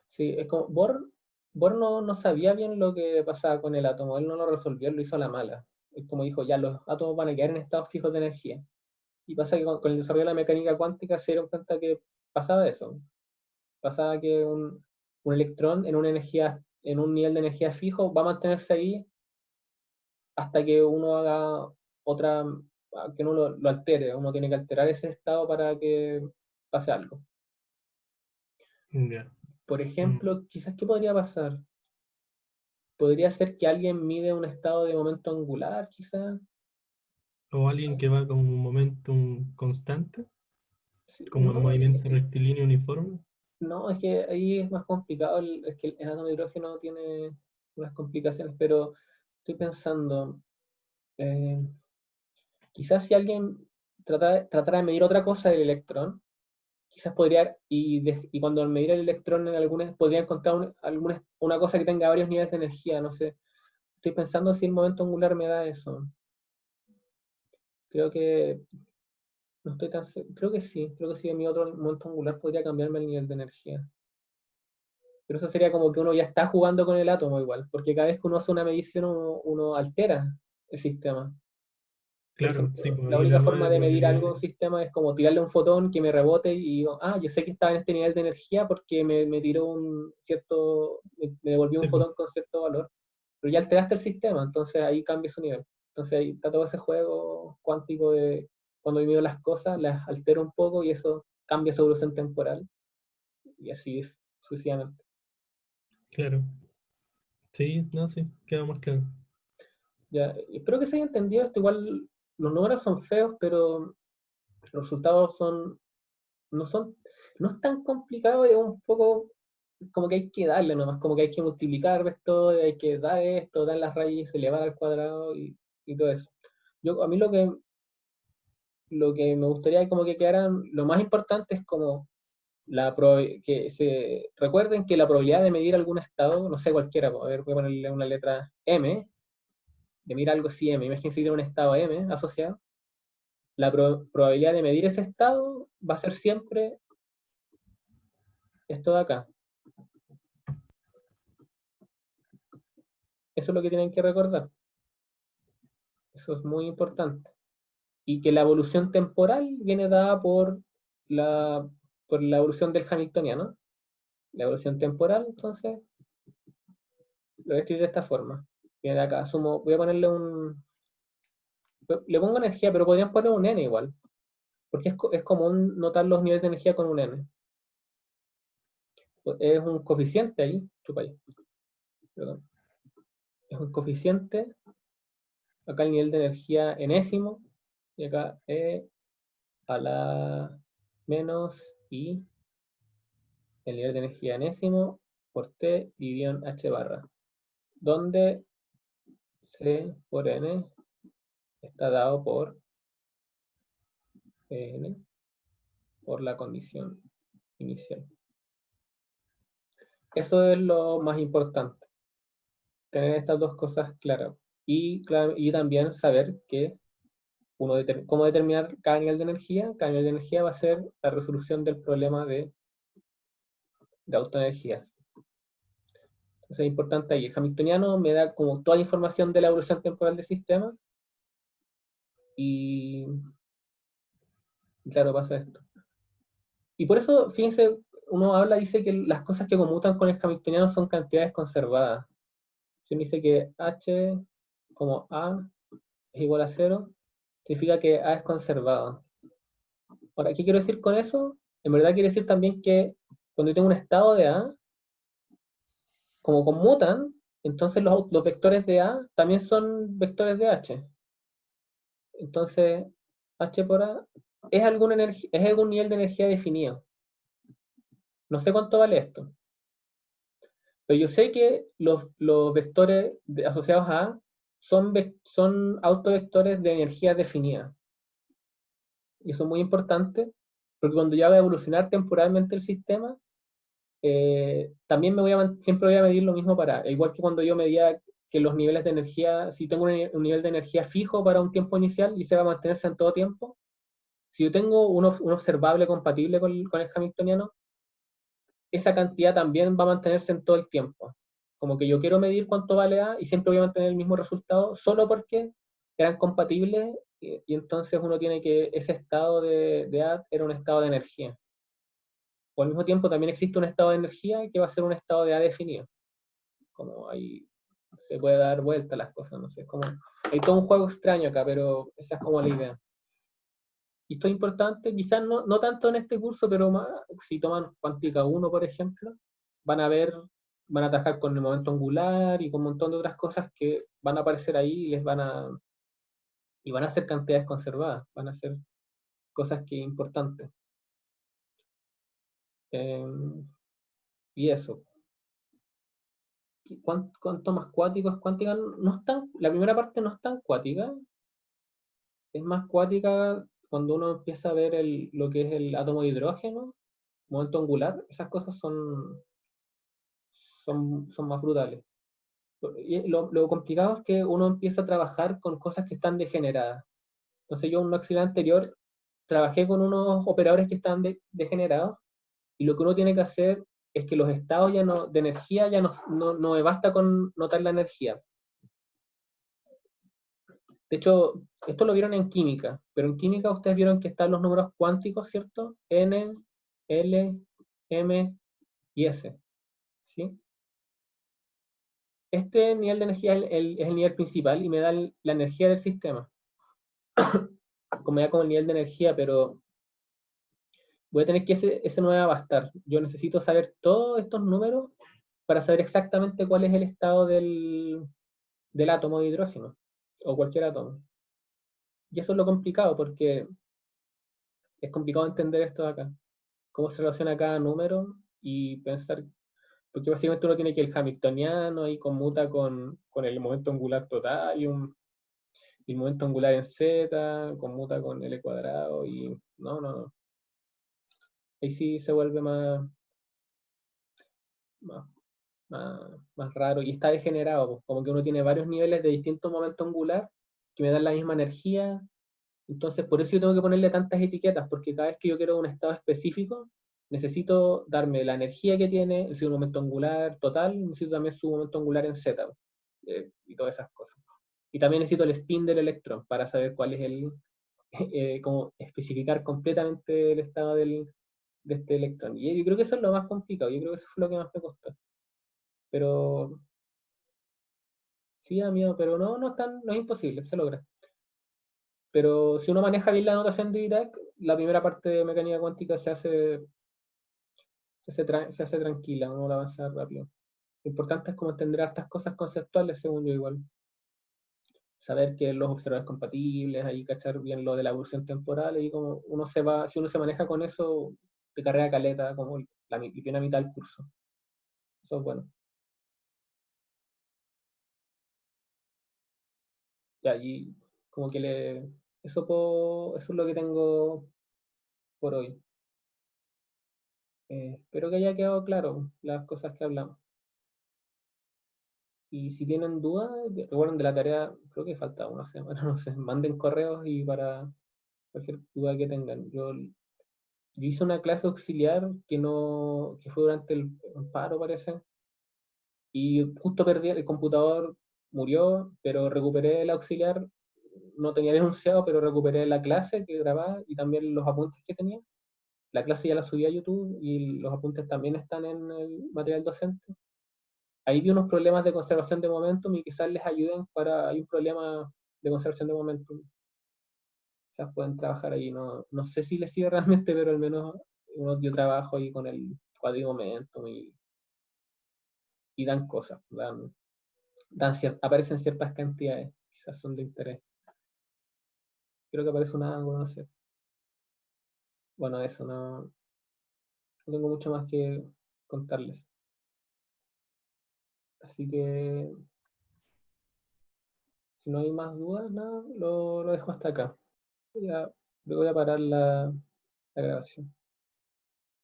Sí, es como Bohr no sabía bien lo que pasaba con el átomo, él no lo resolvió, él lo hizo a la mala. Es como dijo, ya los átomos van a quedar en estados fijos de energía. Y pasa que con el desarrollo de la mecánica cuántica se dieron cuenta que pasaba eso. Pasaba que un electrón en una energía, en un nivel de energía fijo va a mantenerse ahí hasta que uno haga otra, que uno lo altere. Uno tiene que alterar ese estado para que pase algo. Ya. Por Mm. ejemplo, quizás, ¿qué podría pasar? Podría ser que alguien mide un estado de momento angular, quizás. O alguien que va con un momentum constante, Sí, como en no, movimiento rectilíneo uniforme. no, es que ahí es más complicado, es que el átomo de hidrógeno tiene unas complicaciones, pero estoy pensando, eh, quizás si alguien tratara de medir otra cosa del electrón, quizás podría, y cuando al medir el electrón en algunas, podría encontrar una cosa que tenga varios niveles de energía, no sé. Estoy pensando si el momento angular me da eso. Creo que no estoy tan creo que sí, mi otro momento angular podría cambiarme el nivel de energía. Pero eso sería como que uno ya está jugando con el átomo igual, porque cada vez que uno hace una medición uno altera el sistema. Por Claro, sí, ejemplo, pues la ahí única la forma nueva de medir algo en probabilidad. un sistema es como tirarle un fotón que me rebote y digo, yo sé que estaba en este nivel de energía porque me tiró me devolvió un Sí, pues, fotón con cierto valor. Pero ya alteraste el sistema, entonces ahí cambia su nivel. Entonces ahí está todo ese juego cuántico de cuando yo mido las cosas, las altero un poco y eso cambia su evolución temporal y así sucesivamente. claro. Sí, no, sí, queda más claro. Ya, espero que se haya entendido esto. Igual los números son feos, pero los resultados no son, no es tan complicado, es un poco como que hay que darle nomás, como que hay que multiplicar vectores, hay que dar esto, dar las raíces, elevar al cuadrado y todo eso. A mí lo que me gustaría como que quedaran, lo más importante es como que se recuerden que la probabilidad de medir algún estado, no sé cualquiera, a ver, voy a ponerle una letra M, de medir algo así M, imagínense que tiene un estado M asociado, la probabilidad de medir ese estado va a ser siempre esto de acá. Eso es lo que tienen que recordar. Eso es muy importante. Y que la evolución temporal viene dada la, por la evolución del Hamiltoniano. La evolución temporal, entonces, lo voy a escribir de esta forma. Viene de acá, voy a ponerle le pongo energía, pero podrían poner un n igual, porque es común notar los niveles de energía con un n. Es un coeficiente ahí, chupa ahí, perdón. Es un coeficiente, acá el nivel de energía enésimo, y acá e a la menos i, el nivel de energía enésimo por t dividido en h barra, donde c por n está dado por n por la condición inicial. Eso es lo más importante, tener estas dos cosas claras. Y también saber que cómo determinar cada nivel de energía. Cada nivel de energía va a ser la resolución del problema de autoenergías. Entonces es importante ahí. El Hamiltoniano me da como toda la información de la evolución temporal del sistema y claro, pasa esto. Y por eso, fíjense, dice que las cosas que conmutan con el Hamiltoniano son cantidades conservadas. Si me dice que H como A es igual a 0, significa que A es conservado. Ahora, ¿qué quiero decir con eso? En verdad quiere decir también que cuando yo tengo un estado de A, como conmutan, entonces los vectores de A también son vectores de H. Entonces, H por A es algún nivel de energía definido. No sé cuánto vale esto, pero yo sé que los vectores asociados a A son autovectores de energía definida. Y eso es muy importante porque cuando ya va a evolucionar temporalmente el sistema, también siempre voy a medir lo mismo igual que cuando yo medía que los niveles de energía, si tengo un nivel de energía fijo para un tiempo inicial y se va a mantenerse en todo tiempo, si yo tengo un observable compatible con el hamiltoniano, esa cantidad también va a mantenerse en todo el tiempo. Como que yo quiero medir cuánto vale A y siempre voy a mantener el mismo resultado solo porque eran compatibles y entonces uno tiene que, ese estado de A era un estado de energía. O al mismo tiempo también existe un estado de energía que va a ser un estado de A definido. Como ahí se puede dar vuelta a las cosas, no sé, como, hay todo un juego extraño acá, pero esa es como la idea. Y esto es importante, quizás no tanto en este curso, pero más, si toman cuántica 1, por ejemplo, van a ver, van a trabajar con el momento angular y con un montón de otras cosas que van a aparecer ahí y van a ser cantidades conservadas, van a ser cosas que importantes. Y eso. ¿Cuánto más cuático es cuántica? No es la primera parte no es tan cuática, es más cuática cuando uno empieza a ver lo que es el átomo de hidrógeno, momento angular, esas cosas son más brutales. Y lo complicado es que uno empieza a trabajar con cosas que están degeneradas. Entonces yo en una actividad anterior trabajé con unos operadores que están degenerados y lo que uno tiene que hacer es que los estados ya no, de energía ya no me basta con notar la energía. De hecho, esto lo vieron en química, pero en química ustedes vieron que están los números cuánticos, ¿cierto? N, L, M y S. ¿Sí? Este nivel de energía es el nivel principal y me da la energía del sistema. Como ya con el nivel de energía, pero voy a tener que ese no me va a bastar. Yo necesito saber todos estos números para saber exactamente cuál es el estado del átomo de hidrógeno o cualquier átomo. Y eso es lo complicado, porque es complicado entender esto de acá. Cómo se relaciona cada número y pensar, porque básicamente uno tiene que el hamiltoniano y conmuta con el momento angular total y el momento angular en z, conmuta con L cuadrado y no. Ahí sí se vuelve más, más raro y está degenerado, pues, como que uno tiene varios niveles de distintos momentos angular que me dan la misma energía. Entonces, por eso yo tengo que ponerle tantas etiquetas, porque cada vez que yo quiero un estado específico, necesito darme la energía que tiene, el su momento angular total, necesito también su momento angular en Z, y todas esas cosas. Y también necesito el spin del electrón para saber cuál es como especificar completamente el estado de este electrón. Y yo creo que eso es lo más complicado, yo creo que eso fue lo que más me costó. Pero sí, amigo, pero no es imposible, se logra. Pero si uno maneja bien la notación de Dirac, la primera parte de mecánica cuántica se hace tranquila, uno la avanza rápido. Lo importante es como entender estas cosas conceptuales, según yo igual. Saber que los observadores compatibles, ahí cachar bien lo de la evolución temporal, y como uno se va, si uno se maneja con eso de carrera caleta, como la primera mitad del curso. Eso es bueno. Y allí como que eso es lo que tengo por hoy. Espero que haya quedado claro las cosas que hablamos. Y si tienen dudas, recuerden de la tarea, creo que falta una semana, no sé, manden correos y para cualquier duda que tengan. Yo hice una clase auxiliar que fue durante el paro, parece, y justo perdí el computador, murió, pero recuperé el auxiliar, no tenía denunciado, pero recuperé la clase que grababa y también los apuntes que tenía. La clase ya la subí a YouTube y los apuntes también están en el material docente. Ahí vi unos problemas de conservación de momentum y quizás les ayuden hay un problema de conservación de momentum. Quizás pueden trabajar ahí, no sé si les sirve realmente, pero al menos yo trabajo ahí con el cuadrito momentum y dan cosas, aparecen ciertas cantidades, quizás son de interés. Creo que aparece una ángulo, no sé. Bueno, eso no tengo mucho más que contarles. Así que si no hay más dudas, nada, lo dejo hasta acá. Voy a parar la grabación.